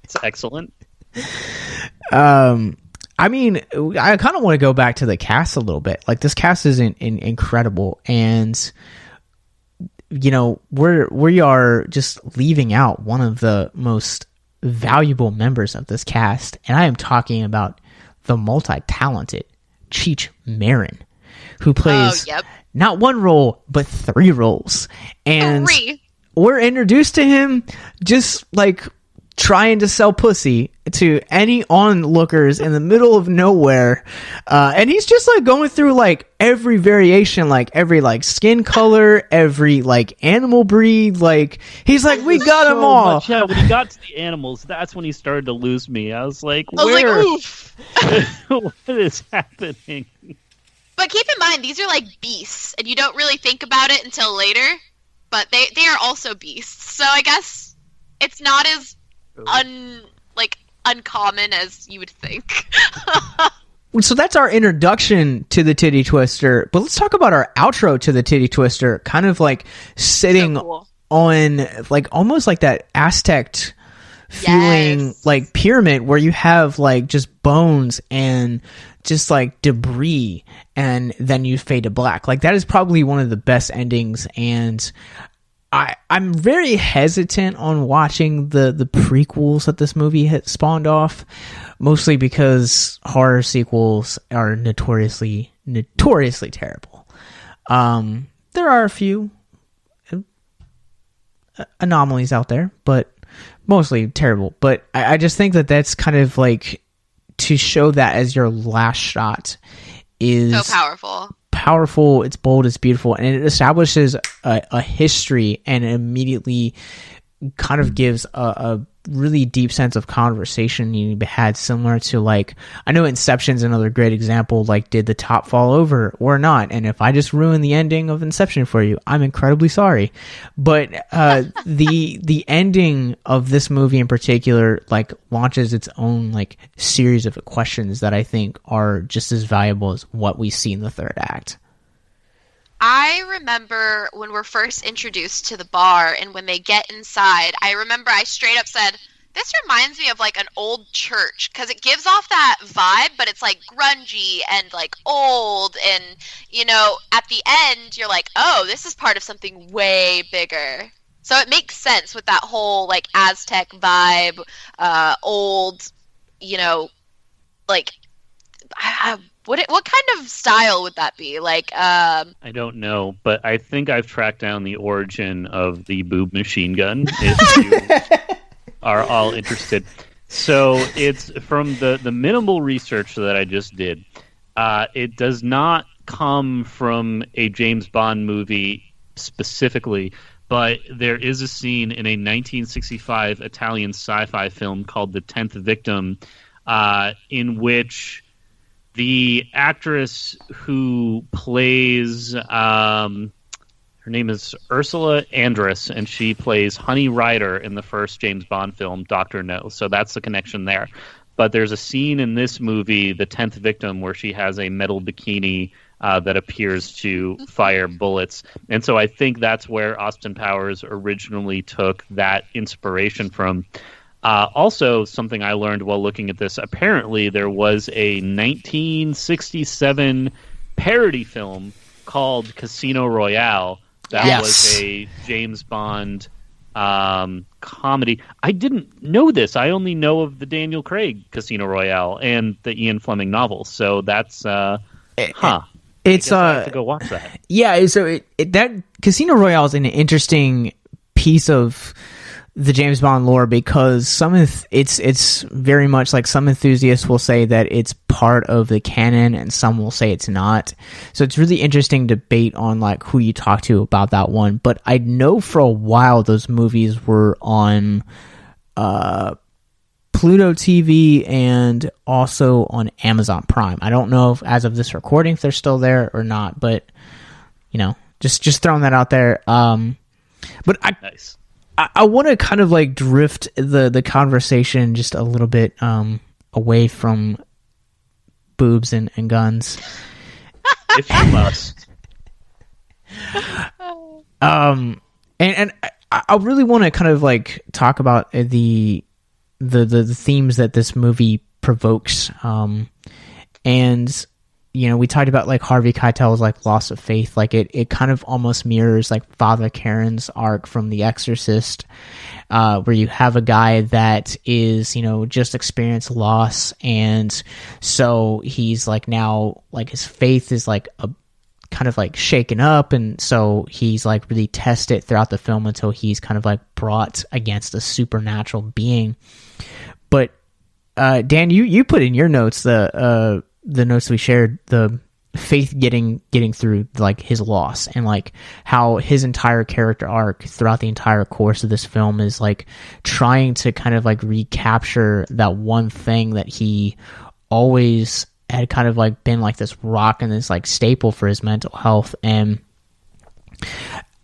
It's excellent. I mean, I kind of want to go back to the cast a little bit. Like, this cast is incredible, and we are just leaving out one of the most valuable members of this cast, and I am talking about the multi-talented Cheech Marin, who plays not one role but 3 roles, and we're introduced to him just like trying to sell pussy to any onlookers in the middle of nowhere, and he's just like going through like every variation, like every like skin color, every like animal breed, like he's like, we got them all. Yeah, when he got to the animals, that's when he started to lose me. I was like, oof. What is happening? But keep in mind, these are like beasts, and you don't really think about it until later, but they are also beasts, so I guess it's not as uncommon as you would think. So that's our introduction to the Titty Twister, but let's talk about our outro to the Titty Twister, kind of like sitting on like almost like that Aztec feeling like pyramid where you have like just bones and just like debris, and then you fade to black. Like that is probably one of the best endings, and I'm very hesitant on watching the prequels that this movie had spawned off, mostly because horror sequels are notoriously terrible. There are a few anomalies out there, but mostly terrible. But I just think that that's kind of like to show that as your last shot is so powerful, it's bold, it's beautiful, and it establishes a history, and it immediately kind of gives a really deep sense of conversation you had, similar to like, I know Inception's another great example, like did the top fall over or not, and if I just ruined the ending of Inception for you, I'm incredibly sorry, but the ending of this movie in particular like launches its own like series of questions that I think are just as valuable as what we see in the third act. I remember when we're first introduced to the bar, and when they get inside, I remember I straight up said, This reminds me of like an old church because it gives off that vibe, but it's like grungy and like old, and at the end you're like, oh, this is part of something way bigger. So it makes sense with that whole like Aztec vibe, old, like what kind of style would that be? Like, I don't know, but I think I've tracked down the origin of the boob machine gun. If you are all interested. So it's from the minimal research that I just did. It does not come from a James Bond movie specifically, but there is a scene in a 1965 Italian sci-fi film called The 10th Victim, in which the actress who plays her name is Ursula Andress, and she plays Honey Rider in the first James Bond film, Dr. No. So that's the connection there. But there's a scene in this movie, The 10th Victim, where she has a metal bikini that appears to fire bullets. And so I think that's where Austin Powers originally took that inspiration from. Also, something I learned while looking at this, apparently there was a 1967 parody film called Casino Royale. That was a James Bond comedy. I didn't know this. I only know of the Daniel Craig Casino Royale and the Ian Fleming novel. So that's It's I have to go watch that. Yeah, so that Casino Royale is an interesting piece of the James Bond lore because it's very much like some enthusiasts will say that it's part of the canon and some will say it's not. So it's really interesting debate on like who you talk to about that one. But I know for a while those movies were on Pluto TV and also on Amazon Prime. I don't know if as of this recording if they're still there or not, but just throwing that out there. But Nice. I want to kind of like drift the conversation just a little bit away from boobs and guns. If you must. And I really want to kind of like talk about the themes that this movie provokes. And we talked about like Harvey Keitel's like loss of faith. Like it kind of almost mirrors like Father Karen's arc from The Exorcist, where you have a guy that is, just experienced loss. And so he's like now like his faith is like a kind of like shaken up. And so he's like really tested throughout the film until he's kind of like brought against a supernatural being. But, Dan, you put in your notes the notes we shared, the faith getting through like his loss and like how his entire character arc throughout the entire course of this film is like trying to kind of like recapture that one thing that he always had kind of like been like this rock and this like staple for his mental health. And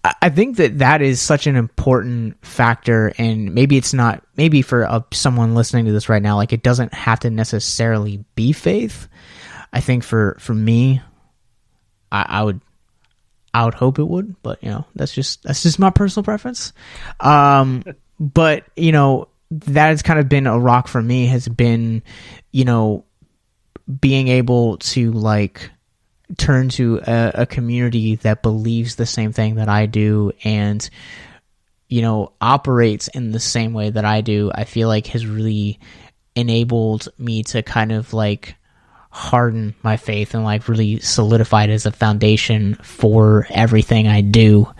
I think that is such an important factor, and maybe it's not, maybe for someone listening to this right now, like it doesn't have to necessarily be faith. I think for me, I would hope it would, but that's just my personal preference. But that has kind of been a rock for me, has been, being able to like turn to a community that believes the same thing that I do and, operates in the same way that I do. I feel like has really enabled me to kind of like harden my faith and like really solidify it as a foundation for everything I do.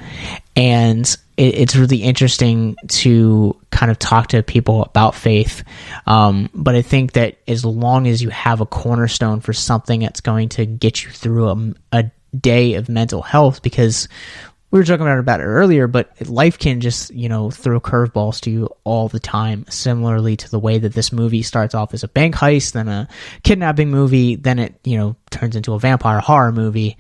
And it's really interesting to kind of talk to people about faith. But I think that as long as you have a cornerstone for something that's going to get you through a day of mental health, because we were talking about it earlier, but life can just, throw curveballs to you all the time, similarly to the way that this movie starts off as a bank heist, then a kidnapping movie, then it, turns into a vampire horror movie.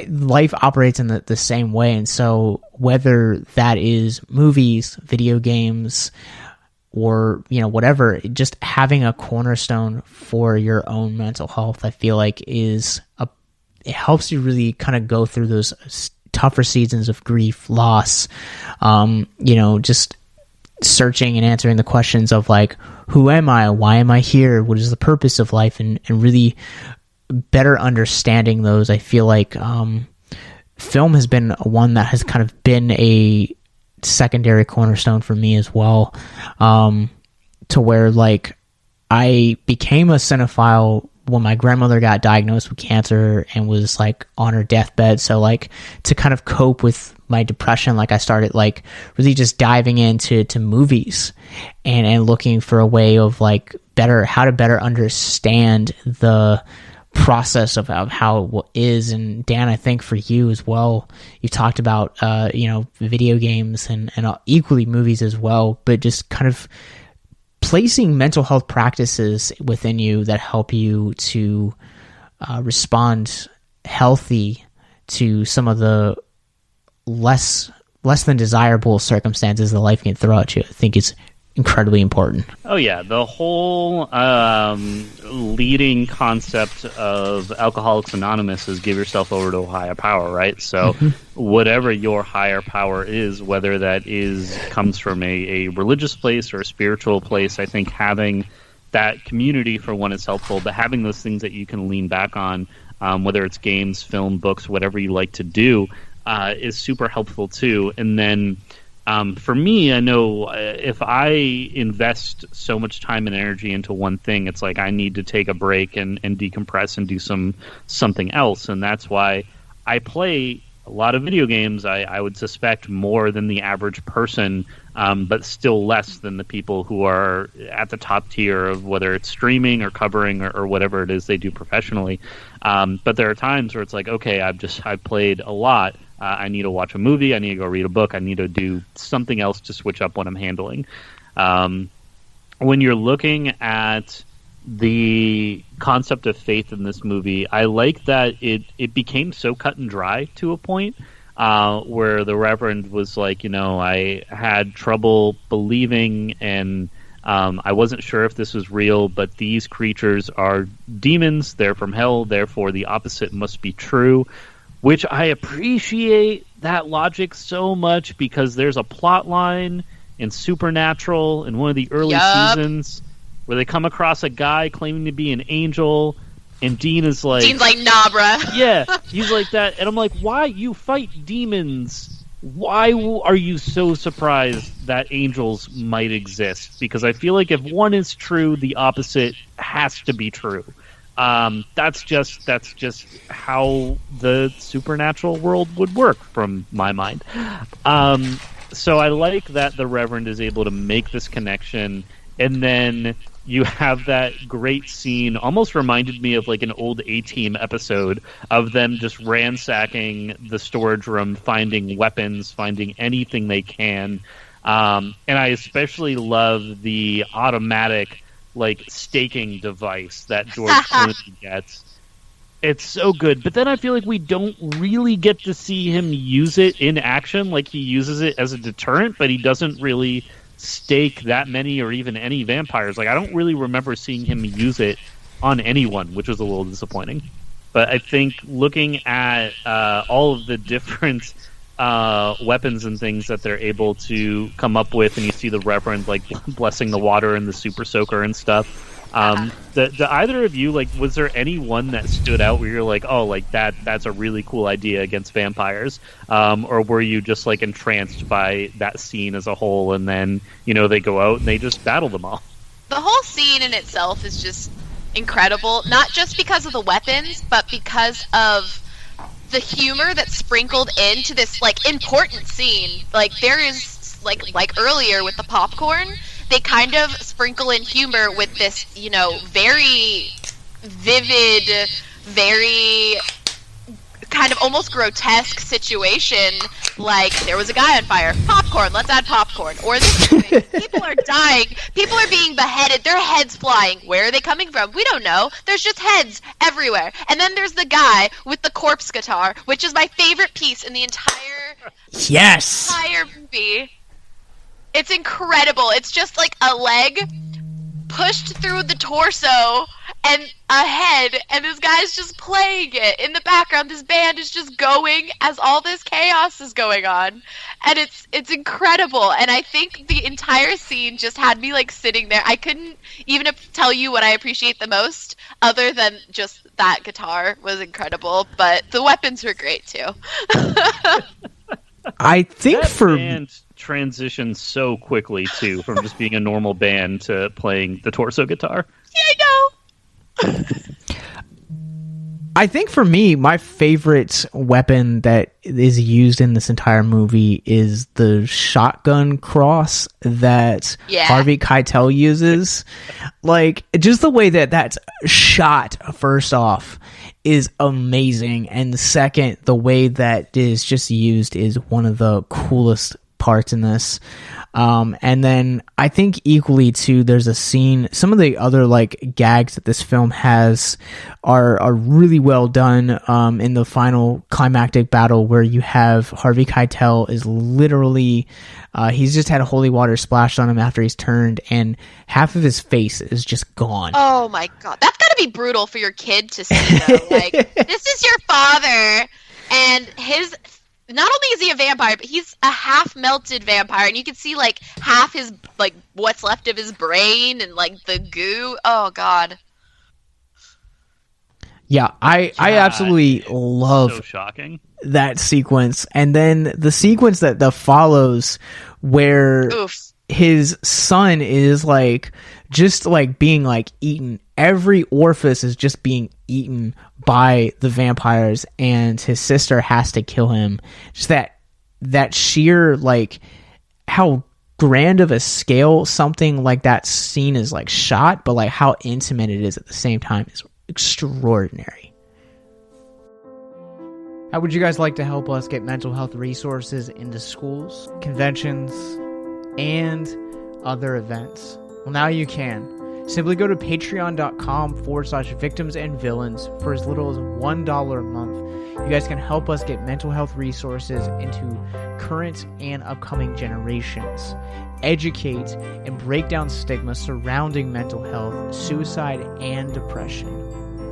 Life operates in the same way. And so whether that is movies, video games, or, whatever, just having a cornerstone for your own mental health, I feel like it helps you really kind of go through those tougher seasons of grief, loss, just searching and answering the questions of like, who am I? Why am I here? What is the purpose of life? And really better understanding those. I feel like film has been one that has kind of been a secondary cornerstone for me as well, to where like I became a cinephile when my grandmother got diagnosed with cancer and was like on her deathbed. So like to kind of cope with my depression, like I started like really just diving into movies and looking for a way of like how to better understand the process of how it is. And Dan, I think for you as well, you talked about video games and equally movies as well, but just kind of placing mental health practices within you that help you to respond healthy to some of the less than desirable circumstances that life can throw at you, I think is incredibly important. Oh yeah, the whole leading concept of Alcoholics Anonymous is give yourself over to a higher power, right? So whatever your higher power is, whether that comes from a religious place or a spiritual place, I think having that community for one is helpful, but having those things that you can lean back on, whether it's games, film, books, whatever you like to do, is super helpful too. And then for me, I know if I invest so much time and energy into one thing, it's like I need to take a break and decompress and do something else. And that's why I play a lot of video games. I would suspect more than the average person, but still less than the people who are at the top tier of whether it's streaming or covering or whatever it is they do professionally. But there are times where it's like, okay, I've played a lot. I need to watch a movie. I need to go read a book. I need to do something else to switch up what I'm handling. When you're looking at the concept of faith in this movie, I like that it became so cut and dry to a point where the Reverend was like, I had trouble believing and I wasn't sure if this was real, but these creatures are demons. They're from hell. Therefore, the opposite must be true. Which I appreciate that logic so much because there's a plot line in Supernatural in one of the early seasons where they come across a guy claiming to be an angel, and Dean's like, nah, bruh. Yeah, he's like that. And I'm like, why? You fight demons. Why are you so surprised that angels might exist? Because I feel like if one is true, the opposite has to be true. That's just how the supernatural world would work from my mind. So I like that the Reverend is able to make this connection, and then you have that great scene, almost reminded me of like an old A-Team episode of them just ransacking the storage room, finding weapons, finding anything they can. And I especially love the automatic like staking device that George-Clooney gets. It's so good, but then I feel like we don't really get to see him use it in action. Like he uses it as a deterrent, but he doesn't really stake that many or even any vampires. Like I don't really remember seeing him use it on anyone, which was a little disappointing. But I think looking at all of the different weapons and things that they're able to come up with, and you see the Reverend like blessing the water and the super soaker and stuff. Do either of you, like, was there any one that stood out where you're like, oh, like that's a really cool idea against vampires, or were you just like entranced by that scene as a whole, and then they go out and they just battle them all? The whole scene in itself is just incredible, not just because of the weapons, but because of the humor that's sprinkled into this like important scene. Like there is like earlier with the popcorn, they kind of sprinkle in humor with this, very vivid, very kind of almost grotesque situation. Like there was a guy on fire, popcorn, let's add popcorn. Or this thing, people are dying, people are being beheaded, their heads flying. Where are they coming from? We don't know. There's just heads everywhere. And then there's the guy with the corpse guitar, which is my favorite piece in the entire movie. It's incredible. It's just like a leg pushed through the torso and a head, and this guy's just playing it in the background. This band is just going as all this chaos is going on, and it's incredible. And I think the entire scene just had me like sitting there. I couldn't even tell you what I appreciate the most, other than just that guitar was incredible. But the weapons were great too. I think that for band transitioned so quickly too, from just being a normal band to playing the torso guitar. Yeah, I know. I think for me, my favorite weapon that is used in this entire movie is the shotgun cross that Harvey Keitel uses. Like, just the way that that's shot, first off, is amazing. And second, the way that is just used is one of the coolest parts in this. And then I think equally too, there's a scene, some of the other like gags that this film has are really well done in the final climactic battle, where you have Harvey Keitel is literally he's just had holy water splashed on him after he's turned, and half of his face is just gone. Oh my god, that's gotta be brutal for your kid to see though. Like, this is your father, and his, not only is he a vampire, but he's a half-melted vampire, and you can see, like, half his, like, what's left of his brain and, like, the goo. Oh, God. Yeah, I absolutely love so shocking. That sequence. And then the sequence that follows where his son is, like, just, like, being, like, eaten. Every orifice is just being eaten by the vampires, and his sister has to kill him. Just that sheer, like, how grand of a scale something like that scene is, like, shot, but, like, how intimate it is at the same time is extraordinary. How would you guys like to help us get mental health resources into schools, conventions, and other events? Well, now you can. Simply go to patreon.com/victims and villains for as little as $1 a month. You guys can help us get mental health resources into current and upcoming generations, educate and break down stigma surrounding mental health, suicide, and depression.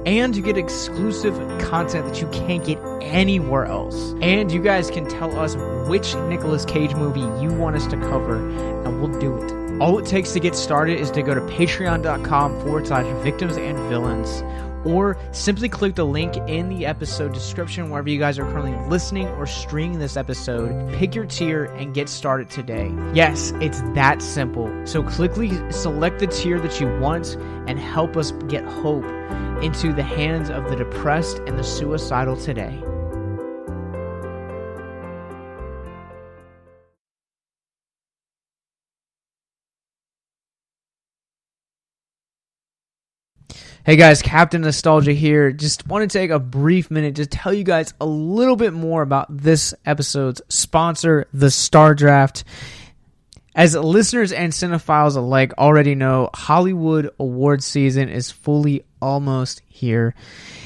And you get exclusive content that you can't get anywhere else. And you guys can tell us which Nicolas Cage movie you want us to cover, and we'll do it. All it takes to get started is to go to patreon.com/victims and villains, or simply click the link in the episode description wherever you guys are currently listening or streaming this episode. Pick your tier and get started today. Yes, it's that simple. So quickly select the tier that you want and help us get hope into the hands of the depressed and the suicidal today. Hey guys, Captain Nostalgia here. Just want to take a brief minute to tell you guys a little bit more about this episode's sponsor, the Star Draft. As listeners and cinephiles alike already know, Hollywood award season is fully almost here.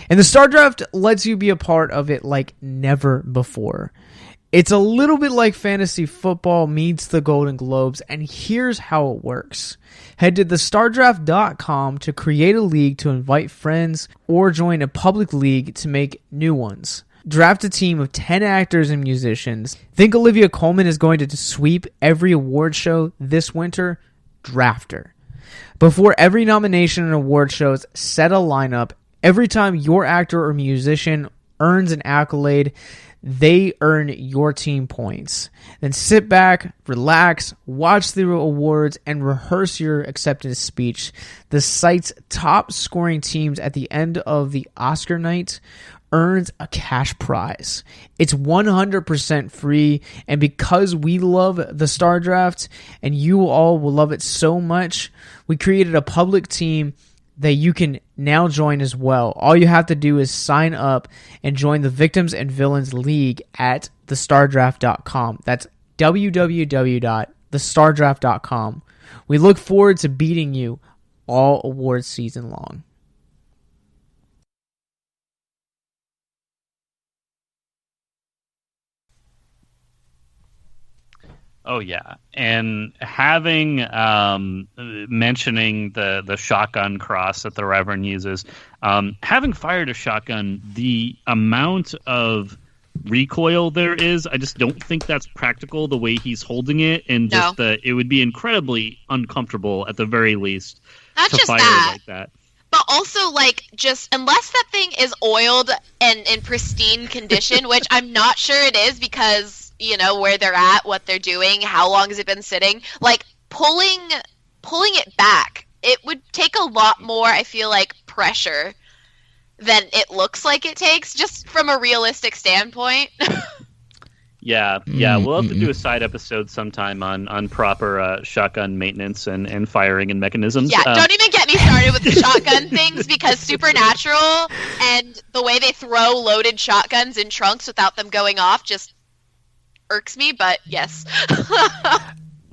And the Star Draft lets you be a part of it like never before. It's a little bit like fantasy football meets the Golden Globes, and here's how it works. Head to thestardraft.com to create a league to invite friends or join a public league to make new ones. Draft a team of 10 actors and musicians. Think Olivia Colman is going to sweep every award show this winter? Draft her. Before every nomination and award shows, set a lineup. Every time your actor or musician earns an accolade, they earn your team points. Then sit back, relax, watch the awards, and rehearse your acceptance speech. The site's top scoring teams at the end of the Oscar night earns a cash prize. It's 100% free, and because we love the Star Draft, and you all will love it so much, we created a public team that you can now join as well. All you have to do is sign up and join the Victims and Villains League at thestardraft.com. That's www.thestardraft.com. We look forward to beating you all awards season long. Oh yeah, and having mentioning the shotgun cross that the Reverend uses, having fired a shotgun, the amount of recoil there is, I just don't think that's practical the way he's holding it, and just it would be incredibly uncomfortable at the very least Not to just fire that, like that. but also like just unless that thing is oiled and in pristine condition, which I'm not sure it is because you know where they're at, what they're doing, how long has it been sitting, like pulling it back, it would take a lot more, I feel like, pressure than it looks like it takes, just from a realistic standpoint. Yeah, we'll have to do a side episode sometime on proper shotgun maintenance and firing and mechanisms. Yeah, don't even get me started with the shotgun things, because Supernatural and the way they throw loaded shotguns in trunks without them going off just irks me, but yes.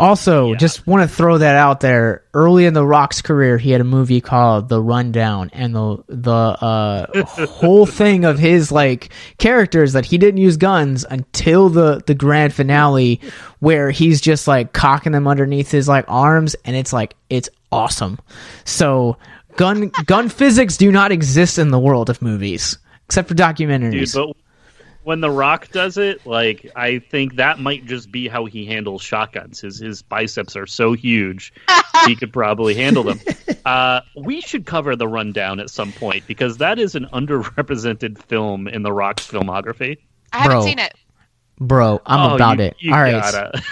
Also, just want to throw that out there. Early in The Rock's career, he had a movie called The Rundown, and the whole thing of his like characters that he didn't use guns until the grand finale, where he's just like cocking them underneath his like arms, and it's awesome. So gun physics do not exist in the world of movies except for documentaries. Dude, but when The Rock does it, like, I think that might just be how he handles shotguns. His biceps are so huge, he could probably handle them. We should cover The Rundown at some point, because that is an underrepresented film in The Rock's filmography. I haven't seen it. Bro, I'm about it. You All right. gotta.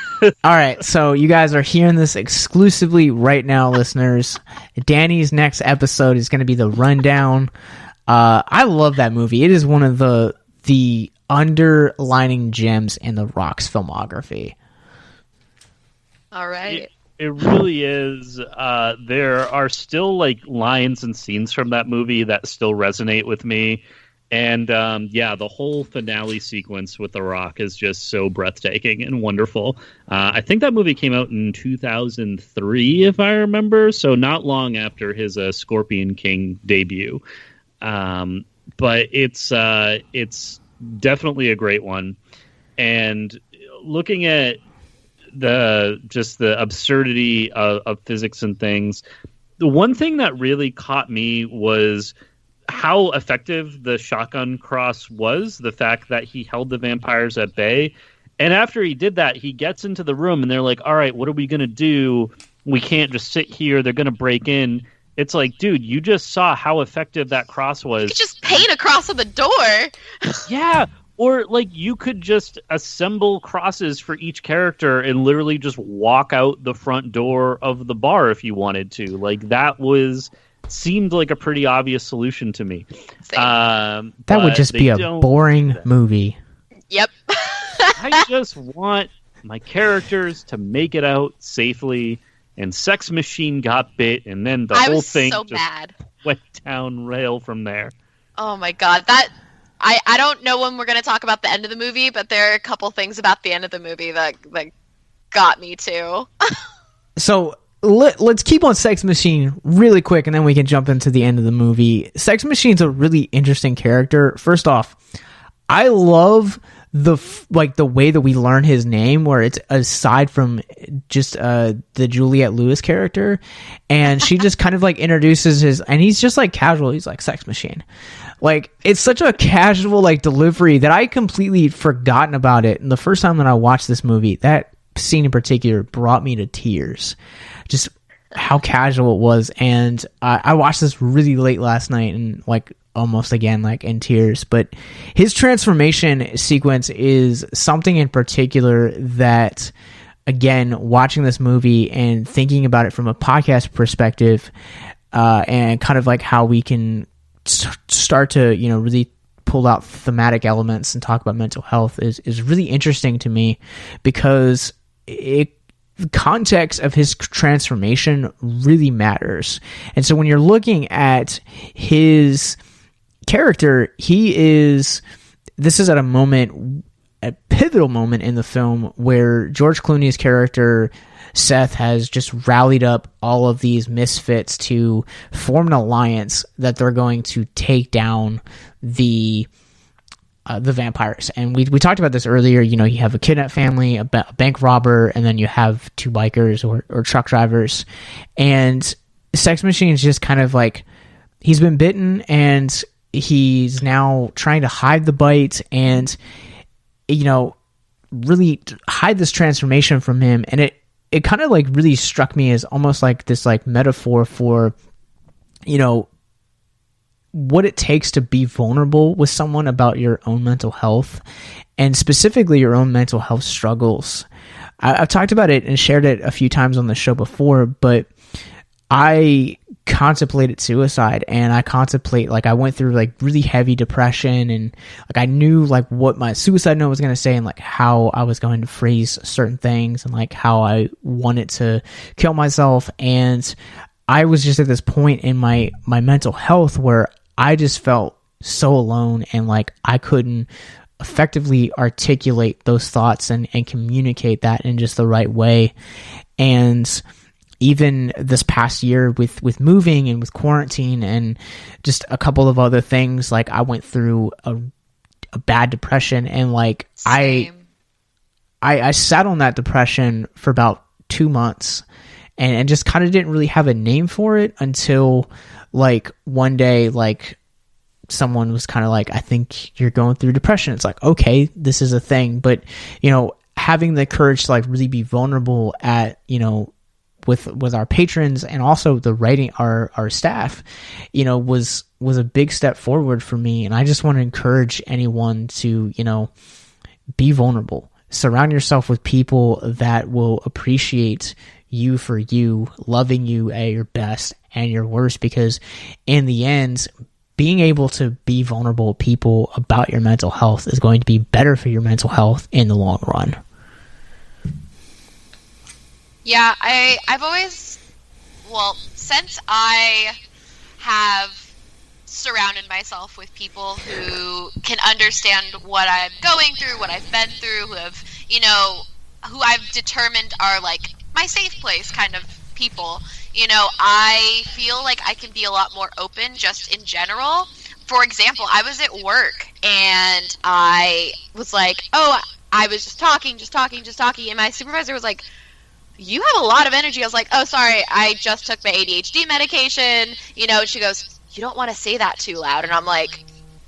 All right, so you guys are hearing this exclusively right now, listeners. Danny's next episode is going to be The Rundown. I love that movie. It is one of the underlining gems in The Rock's filmography. All right. It really is. There are still like lines and scenes from that movie that still resonate with me. And the whole finale sequence with The Rock is just so breathtaking and wonderful. I think that movie came out in 2003, if I remember, so not long after his Scorpion King debut. But it's definitely a great one. And looking at the absurdity of physics and things, the one thing that really caught me was how effective the shotgun cross was, the fact that he held the vampires at bay. And after he did that, he gets into the room and they're like, all right, what are we going to do? We can't just sit here. They're going to break in. It's like, dude, you just saw how effective that cross was. You could just paint a cross on the door. Yeah. Or, like, you could just assemble crosses for each character and literally just walk out the front door of the bar if you wanted to. Like, that seemed like a pretty obvious solution to me. That would just be a boring movie. Yep. I just want my characters to make it out safely, and Sex Machine got bit, and then the whole thing so just mad. Went down rail from there. Oh my god, I don't know when we're going to talk about the end of the movie, but there are a couple things about the end of the movie that got me too. So let's keep on Sex Machine really quick, and then we can jump into the end of the movie. Sex Machine's a really interesting character. First off, I love the way that we learn his name, where it's aside from just the Juliette Lewis character, and she just kind of like introduces his, and he's just like casual. He's like, Sex Machine. Like, it's such a casual like delivery that I completely forgotten about it. And the first time that I watched this movie, that scene in particular brought me to tears. Just how casual it was. And I watched this really late last night and like almost again like in tears. But his transformation sequence is something in particular that, again, watching this movie and thinking about it from a podcast perspective, and kind of like how we can start to, you know, really pull out thematic elements and talk about mental health is really interesting to me, because the context of his transformation really matters. And so when you're looking at his character, this is at a pivotal moment in the film where George Clooney's character Seth has just rallied up all of these misfits to form an alliance that they're going to take down the the vampires. And we talked about this earlier. You have a kidnapped family, a bank robber, and then you have two bikers or truck drivers. And Sex Machine is just kind of like, he's been bitten and he's now trying to hide the bite and, really hide this transformation from him. And it kind of like really struck me as almost like this like metaphor for, what it takes to be vulnerable with someone about your own mental health and specifically your own mental health struggles. I've talked about it and shared it a few times on the show before, but I contemplated suicide and I went through like really heavy depression and like I knew like what my suicide note was going to say and like how I was going to phrase certain things and like how I wanted to kill myself. And I was just at this point in my mental health where I just felt so alone and like I couldn't effectively articulate those thoughts and communicate that in just the right way. And even this past year with moving and with quarantine and just a couple of other things, like I went through a bad depression and like I sat on that depression for about 2 months and just kind of didn't really have a name for it until like one day, like someone was kind of like, I think you're going through depression. It's like, okay, this is a thing. But, having the courage to like really be vulnerable at, with our patrons and also the writing, our staff, was a big step forward for me. And I just want to encourage anyone to, be vulnerable. Surround yourself with people that will appreciate you for you, loving you at your best and your worst, because in the end, being able to be vulnerable with people about your mental health is going to be better for your mental health in the long run. Yeah, I've always, since I have surrounded myself with people who can understand what I'm going through, what I've been through, who I've determined are like my safe place kind of people, I feel like I can be a lot more open just in general. For example, I was at work and I was like, I was just talking. And my supervisor was like, you have a lot of energy. I was like, oh, sorry, I just took my ADHD medication. And she goes, you don't want to say that too loud. And I'm like,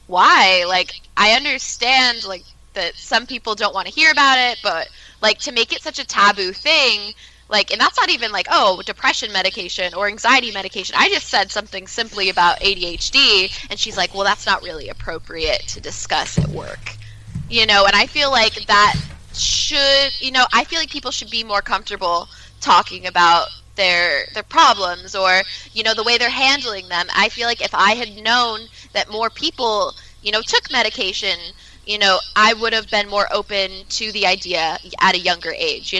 why? Like, I understand, like, that some people don't want to hear about it, but, like, to make it such a taboo thing, like, and that's not even, like, depression medication or anxiety medication. I just said something simply about ADHD, and she's like, well, that's not really appropriate to discuss at work. And I feel like that should, I feel like people should be more comfortable talking about their problems or, the way they're handling them. I feel like if I had known that more people, took medication, I would have been more open to the idea at a younger age,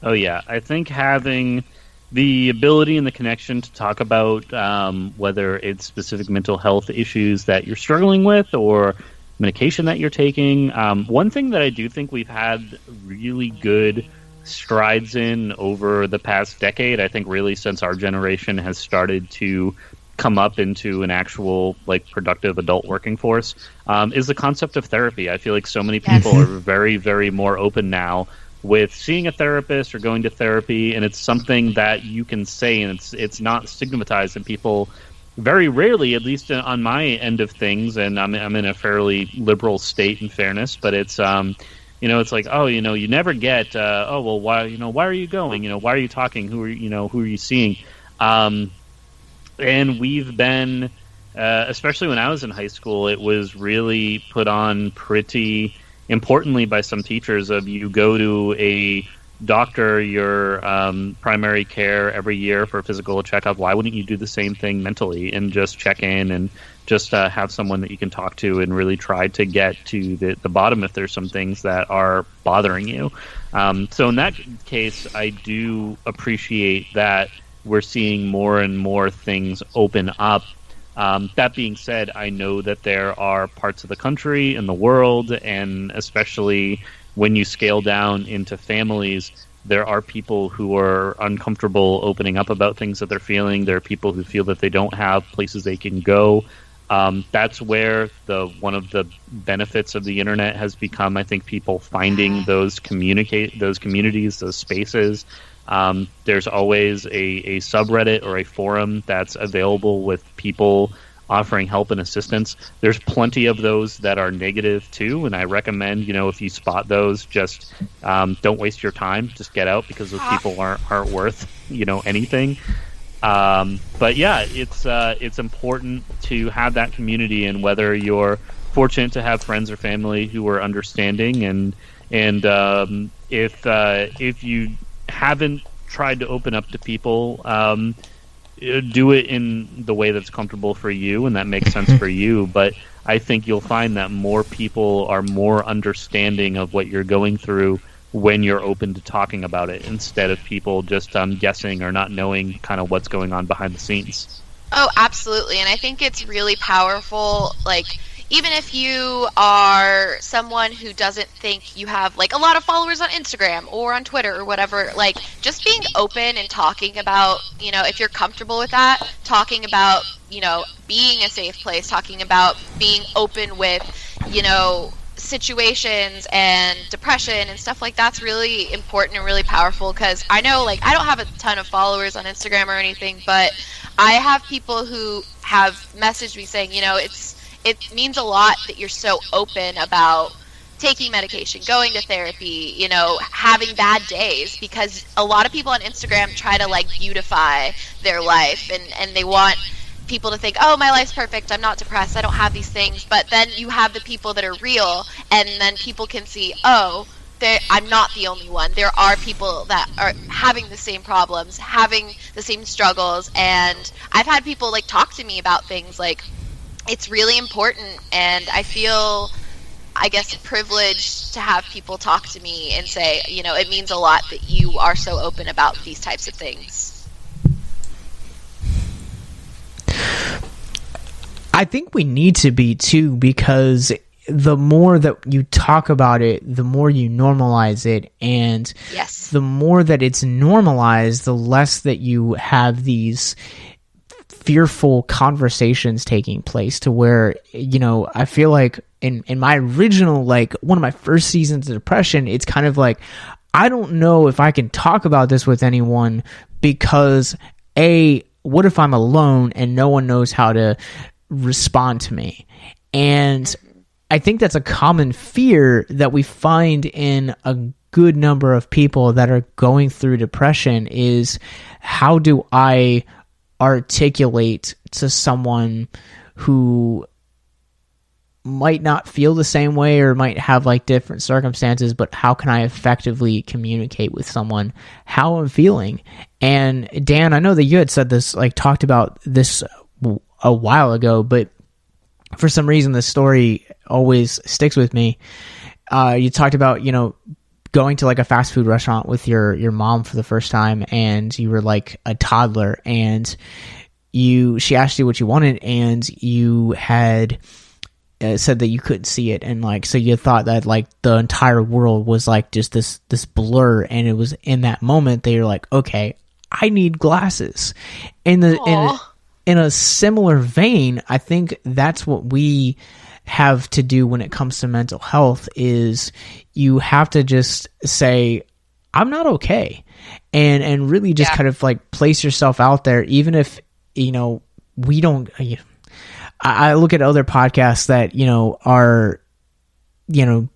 Oh, yeah. I think having the ability and the connection to talk about whether it's specific mental health issues that you're struggling with or medication that you're taking. One thing that I do think we've had really good strides in over the past decade, I think really since our generation has started to come up into an actual like productive adult working force, is the concept of therapy. I feel like so many people are very, very more open now with seeing a therapist or going to therapy, and it's something that you can say, and it's not stigmatized, and people very rarely, at least on my end of things, and I'm in a fairly liberal state in fairness, but it's it's like, you never get why are you going, why are you talking, who are you seeing, and we've been especially when I was in high school, it was really put on pretty importantly by some teachers of you go to a doctor, your primary care every year for a physical checkup. Why wouldn't you do the same thing mentally and just check in and just have someone that you can talk to and really try to get to the bottom if there's some things that are bothering you. So in that case, I do appreciate that we're seeing more and more things open up. That being said, I know that there are parts of the country and the world, and especially when you scale down into families, there are people who are uncomfortable opening up about things that they're feeling. There are people who feel that they don't have places they can go. That's where one of the benefits of the internet has become. I think people finding those communities, those spaces. There's always a subreddit or a forum that's available with people offering help and assistance. There's plenty of those that are negative too, and I recommend, if you spot those, just don't waste your time. Just get out, because those people aren't worth anything. But yeah, it's important to have that community, and whether you're fortunate to have friends or family who are understanding, and if you haven't tried to open up to people, do it in the way that's comfortable for you and that makes sense for you. But I think you'll find that more people are more understanding of what you're going through when you're open to talking about it, instead of people just guessing or not knowing kind of what's going on behind the scenes. Oh, absolutely. And I think it's really powerful, like, even if you are someone who doesn't think you have, like, a lot of followers on Instagram or on Twitter or whatever, like, just being open and talking about, if you're comfortable with that, talking about, being a safe place, talking about being open with, situations and depression and stuff like that's really important and really powerful. Because I know, like, I don't have a ton of followers on Instagram or anything, but I have people who have messaged me saying, it means a lot that you're so open about taking medication, going to therapy, having bad days, because a lot of people on Instagram try to, like, beautify their life, and they want people to think, oh, my life's perfect, I'm not depressed, I don't have these things. But then you have the people that are real, and then people can see, oh, I'm not the only one. There are people that are having the same problems, having the same struggles, and I've had people, like, talk to me about things like, it's really important, and I feel, I guess, privileged to have people talk to me and say, it means a lot that you are so open about these types of things. I think we need to be too, because the more that you talk about it, the more you normalize it, and yes, the more that it's normalized, the less that you have these fearful conversations taking place, to where, I feel like in my original, like, one of my first seasons of depression, it's kind of like, I don't know if I can talk about this with anyone, because what if I'm alone and no one knows how to respond to me? And I think that's a common fear that we find in a good number of people that are going through depression, is, how do I articulate to someone who might not feel the same way or might have, like, different circumstances, but how can I effectively communicate with someone how I'm feeling? And Dan, I know that you had said this, like, talked about this a while ago, but for some reason the story always sticks with me. You talked about, going to, like, a fast food restaurant with your mom for the first time, and you were, like, a toddler, and she asked you what you wanted, and you had said that you couldn't see it, and, like, so you thought that, like, the entire world was, like, just this blur, and it was in that moment that you're like, okay, I need glasses. In a similar vein, I think that's what we have to do when it comes to mental health, is you have to just say, I'm not okay, and really just kind of, like, place yourself out there, even if, we don't, I look at other podcasts that, are,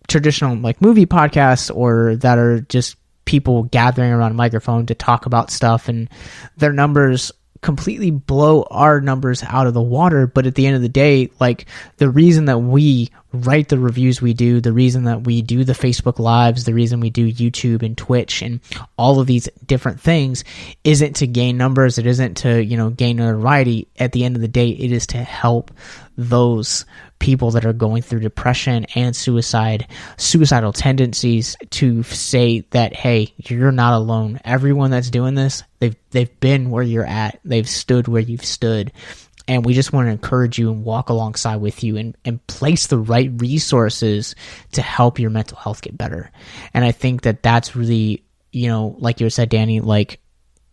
traditional, like, movie podcasts, or that are just people gathering around a microphone to talk about stuff, and their numbers completely blow our numbers out of the water. But at the end of the day, like, the reason that we write the reviews we do, the reason that we do the Facebook Lives, the reason we do YouTube and Twitch and all of these different things isn't to gain numbers. It isn't to, gain notoriety. At the end of the day, it is to help those people that are going through depression and suicidal tendencies, to say that, hey, you're not alone. Everyone that's doing this, they've been where you're at. They've stood where you've stood. And we just want to encourage you and walk alongside with you, and place the right resources to help your mental health get better. And I think that that's really, like you said, Danny, like,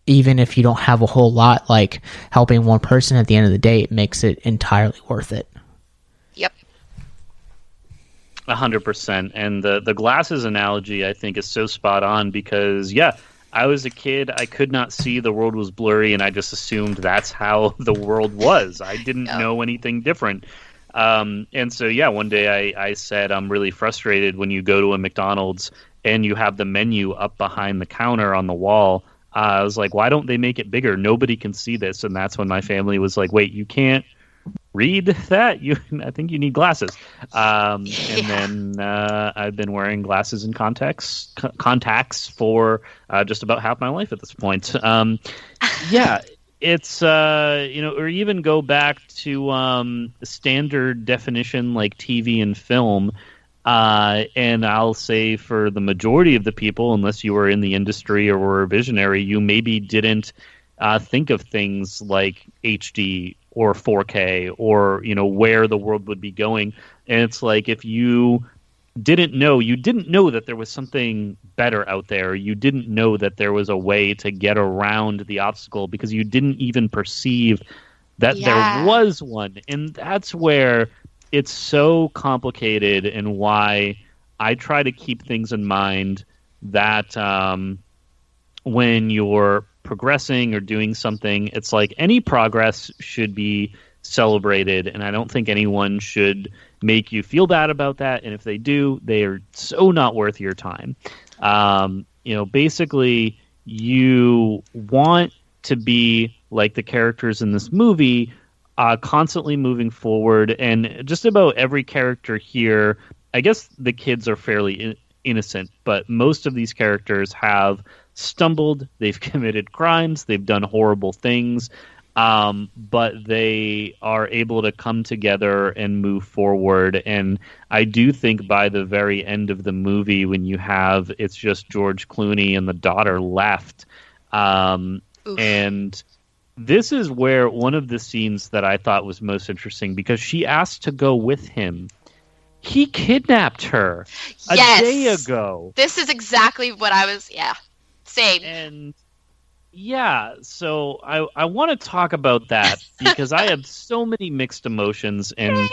even if you don't have a whole lot, like, helping one person at the end of the day, it makes it entirely worth it. Yep. 100%. And the glasses analogy, I think, is so spot on because, yeah, I was a kid. I could not see. The world was blurry, and I just assumed that's how the world was. I didn't know anything different. And so, yeah, one day I said, I'm really frustrated when you go to a McDonald's and you have the menu up behind the counter on the wall. I was like, why don't they make it bigger? Nobody can see this. And that's when my family was like, wait, you can't read that? I think you need glasses. And then I've been wearing glasses and contacts for just about half my life at this point. Yeah, it's, or even go back to standard definition like TV and film. And I'll say for the majority of the people, unless you were in the industry or were a visionary, you maybe didn't think of things like HD or 4K or, where the world would be going. And it's like if you didn't know that there was something better out there. You didn't know that there was a way to get around the obstacle because you didn't even perceive that there was one. And that's where it's so complicated and why I try to keep things in mind that when you're progressing or doing something, it's like any progress should be celebrated, and I don't think anyone should make you feel bad about that, and if they do, they are so not worth your time. Basically, you want to be like the characters in this movie, constantly moving forward, and just about every character here, I guess the kids are fairly innocent, but most of these characters have stumbled, they've committed crimes, they've done horrible things, but they are able to come together and move forward. And I do think by the very end of the movie, when it's just George Clooney and the daughter left, and this is where one of the scenes that I thought was most interesting, because she asked to go with him. He kidnapped her a day ago. This is exactly what I was, same. And so I want to talk about that because I have so many mixed emotions. And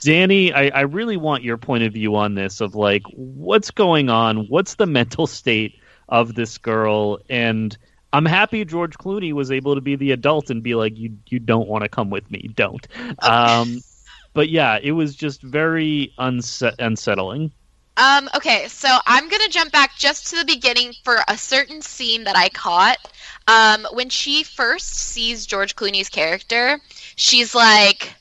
Danny, I really want your point of view on this of like, what's going on? What's the mental state of this girl? And I'm happy George Clooney was able to be the adult and be like, you don't want to come with me. Don't. But yeah, it was just very unsettling. Okay, so I'm going to jump back just to the beginning for a certain scene that I caught. When she first sees George Clooney's character, she's like,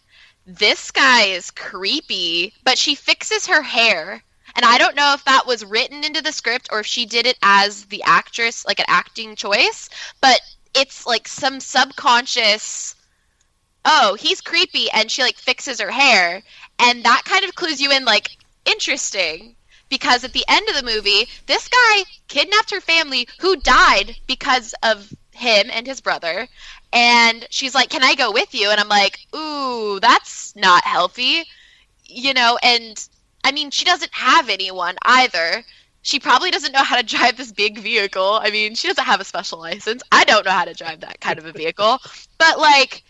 this guy is creepy, but she fixes her hair. And I don't know if that was written into the script or if she did it as the actress, like an acting choice, but it's like some subconscious, oh, he's creepy, and she like fixes her hair. And that kind of clues you in, like, interesting. Because at the end of the movie, this guy kidnapped her family who died because of him and his brother. And she's like, can I go with you? And I'm like, ooh, that's not healthy. And I mean, she doesn't have anyone either. She probably doesn't know how to drive this big vehicle. I mean, she doesn't have a special license. I don't know how to drive that kind of a vehicle. But like,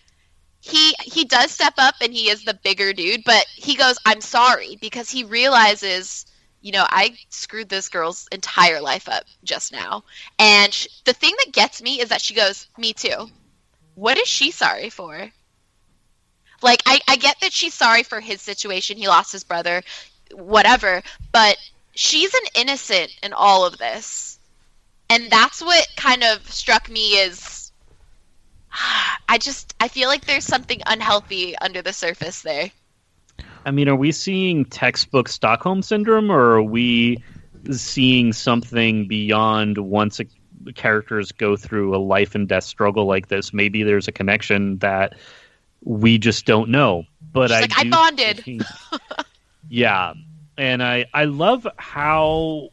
he does step up and he is the bigger dude, but he goes, I'm sorry, because he realizes, I screwed this girl's entire life up just now. And the thing that gets me is that she goes, me too. What is she sorry for? Like, I get that she's sorry for his situation. He lost his brother, whatever. But she's an innocent in all of this. And that's what kind of struck me is, I feel like there's something unhealthy under the surface there. I mean, are we seeing textbook Stockholm Syndrome, or are we seeing something beyond once characters go through a life and death struggle like this? Maybe there's a connection that we just don't know. But I bonded. Yeah. And I love how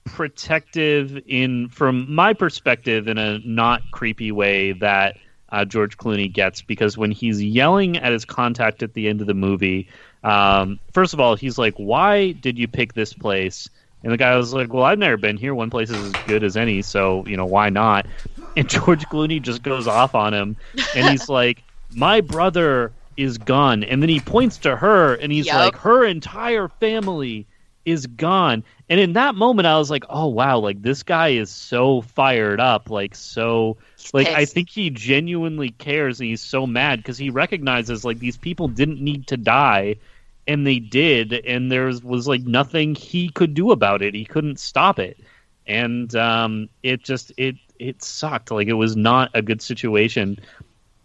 protective, from my perspective, in a not creepy way, that George Clooney gets, because when he's yelling at his contact at the end of the movie, first of all, he's like, why did you pick this place? And the guy was like, well, I've never been here. One place is as good as any, so, why not? And George Clooney just goes off on him, and he's like, my brother is gone. And then he points to her, and he's Yep. like, her entire family is gone. And in that moment, I was like, oh, wow, like, this guy is so fired up, like, so... Like, I think he genuinely cares, and he's so mad, because he recognizes, like, these people didn't need to die, and they did, and there was, like, nothing he could do about it. He couldn't stop it. And it sucked. Like, it was not a good situation.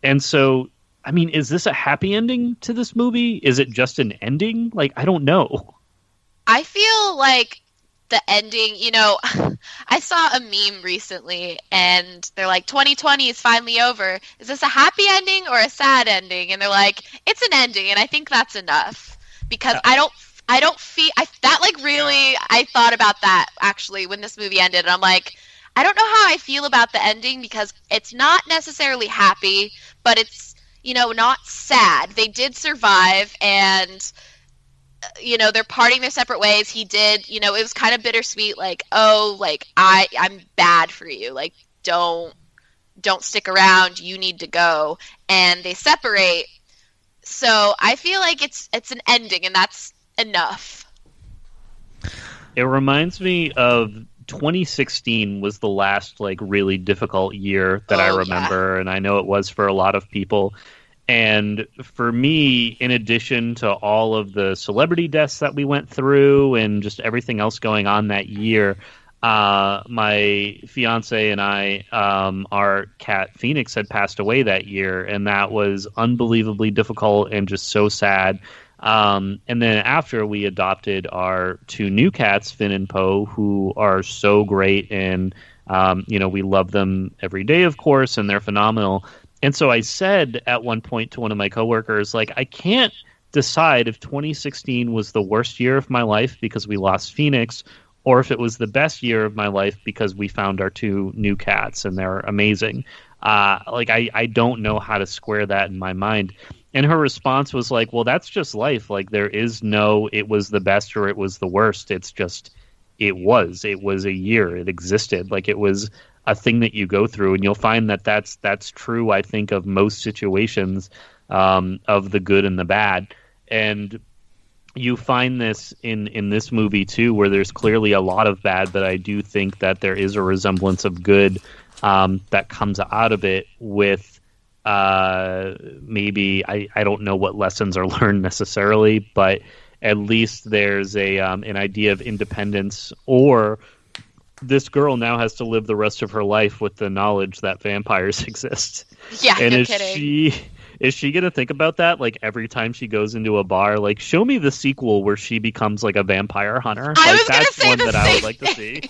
And so... I mean, is this a happy ending to this movie? Is it just an ending? Like, I don't know. I feel like the ending, you know, I saw a meme recently and they're like, 2020 is finally over. Is this a happy ending or a sad ending? And they're like, it's an ending. And I think that's enough because I don't feel that like really, I thought about that actually when this movie ended. And I'm like, I don't know how I feel about the ending because it's not necessarily happy, but it's, you know, not sad. They did survive, and you know, they're parting their separate ways. He did, you know, it was kind of bittersweet, like, oh, like I'm bad for you, like don't stick around, you need to go, and they separate. So I feel like it's an ending, and that's enough. It reminds me of 2016 was the last like really difficult year that I remember, and I know it was for a lot of people. And for me, in addition to all of the celebrity deaths that we went through and just everything else going on that year, my fiance and I, our cat Phoenix had passed away that year, and that was unbelievably difficult and just so sad. And then after, we adopted our two new cats, Finn and Poe, who are so great, and you know, we love them every day, of course, and they're phenomenal. And so I said at one point to one of my coworkers, like, I can't decide if 2016 was the worst year of my life because we lost Phoenix, or if it was the best year of my life because we found our two new cats and they're amazing. Like, I don't know how to square that in my mind. And her response was like, well, that's just life. Like, there is no, it was the best or it was the worst. It's just, it was a year. It existed. Like, it was a thing that you go through, and you'll find that that's true, I think, of most situations, of the good and the bad. And you find this in this movie too, where there's clearly a lot of bad, but I do think that there is a resemblance of good that comes out of it with maybe, I don't know what lessons are learned necessarily, but at least there's an idea of independence, or this girl now has to live the rest of her life with the knowledge that vampires exist. Yeah, and no is kidding. Is she going to think about that, like, every time she goes into a bar? Like, show me the sequel where she becomes, like, a vampire hunter. That's one that I would like to see.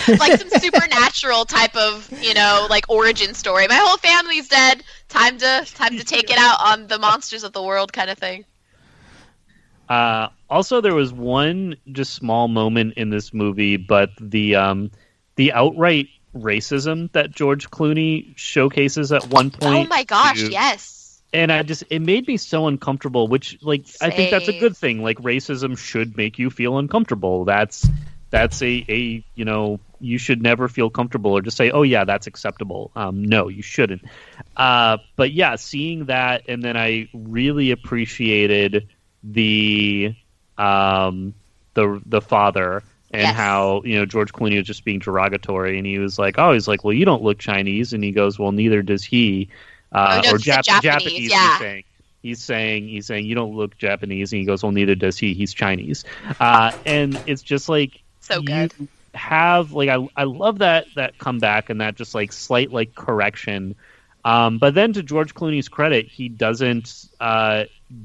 Like some supernatural type of, you know, like, origin story. My whole family's dead. Time to take it out on the monsters of the world kind of thing. Also, there was one just small moment in this movie, but the outright racism that George Clooney showcases at one point. Oh my gosh, yes. And it made me so uncomfortable, which, like, I think that's a good thing. Like, racism should make you feel uncomfortable. That's a you know, you should never feel comfortable or just say, oh yeah, that's acceptable. No, you shouldn't. But yeah, seeing that, and then I really appreciated the father, and how, you know, George Clooney was just being derogatory, and he was like, well, you don't look Chinese, and he goes, well, neither does he. Or Japanese, yeah. He's saying you don't look Japanese, and he goes, well, neither does he. He's Chinese. And it's just like, so good. Have, like, I love that comeback and that just, like, slight, like, correction. But then, to George Clooney's credit, he doesn't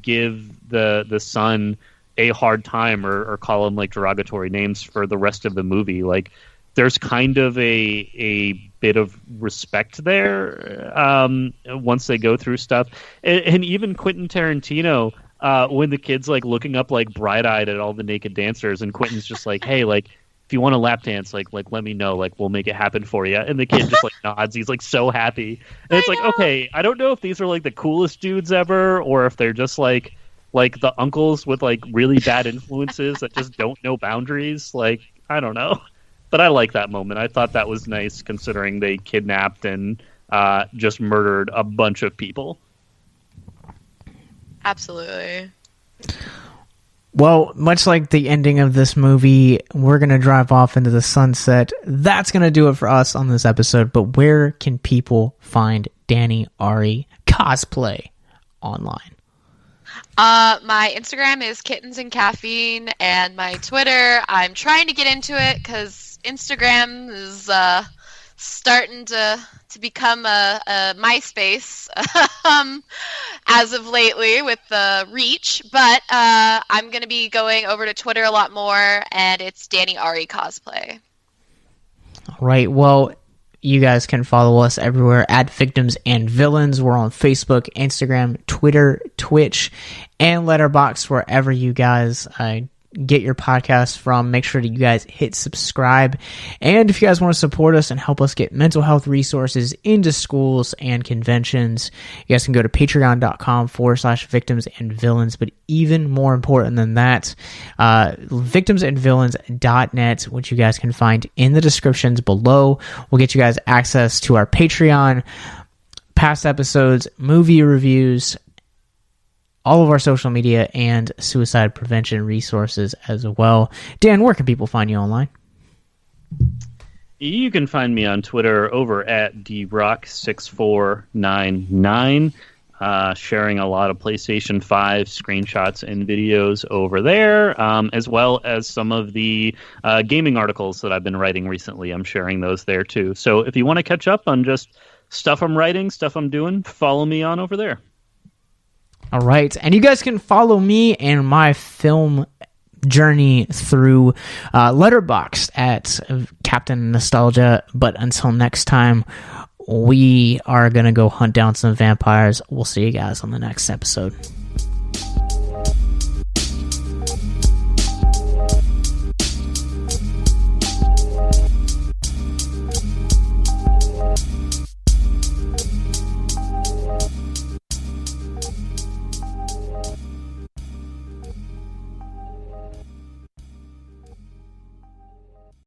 give the son a hard time or call him, like, derogatory names for the rest of the movie. Like, there's kind of a bit of respect there once they go through stuff. And even Quentin Tarantino, when the kid's, like, looking up, like, bright-eyed at all the naked dancers, and Quentin's just like, hey, like, if you want to lap dance, like let me know, like, we'll make it happen for you. And the kid just, like, nods. He's, like, so happy. And it's like, okay, I don't know if these are, like, the coolest dudes ever, or if they're just like the uncles with, like, really bad influences that just don't know boundaries. Like, I don't know. But I like that moment. I thought that was nice, considering they kidnapped and just murdered a bunch of people. Absolutely. Well, much like the ending of this movie, we're going to drive off into the sunset. That's going to do it for us on this episode. But where can people find Danny Ari cosplay online? My Instagram is Kittens and Caffeine, and my Twitter, I'm trying to get into it because Instagram is starting to become a MySpace as of lately with the reach. But I'm going to be going over to Twitter a lot more, and it's Danny Ari Cosplay. All right. Well, you guys can follow us everywhere at Victims and Villains. We're on Facebook, Instagram, Twitter, Twitch, and Letterboxd, wherever you guys get your podcasts from. Make sure that you guys hit subscribe. And if you guys want to support us and help us get mental health resources into schools and conventions, you guys can go to patreon.com/victims and villains. But even more important than that, victimsandvillains.net, which you guys can find in the descriptions below, will get you guys access to our Patreon, past episodes, movie reviews, all of our social media, and suicide prevention resources as well. Dan, where can people find you online? You can find me on Twitter over at drock6499, sharing a lot of PlayStation 5 screenshots and videos over there, as well as some of the gaming articles that I've been writing recently. I'm sharing those there too. So if you want to catch up on just stuff I'm writing, stuff I'm doing, follow me on over there. All right, and you guys can follow me and my film journey through Letterboxd at Captain Nostalgia. But until next time, we are going to go hunt down some vampires. We'll see you guys on the next episode.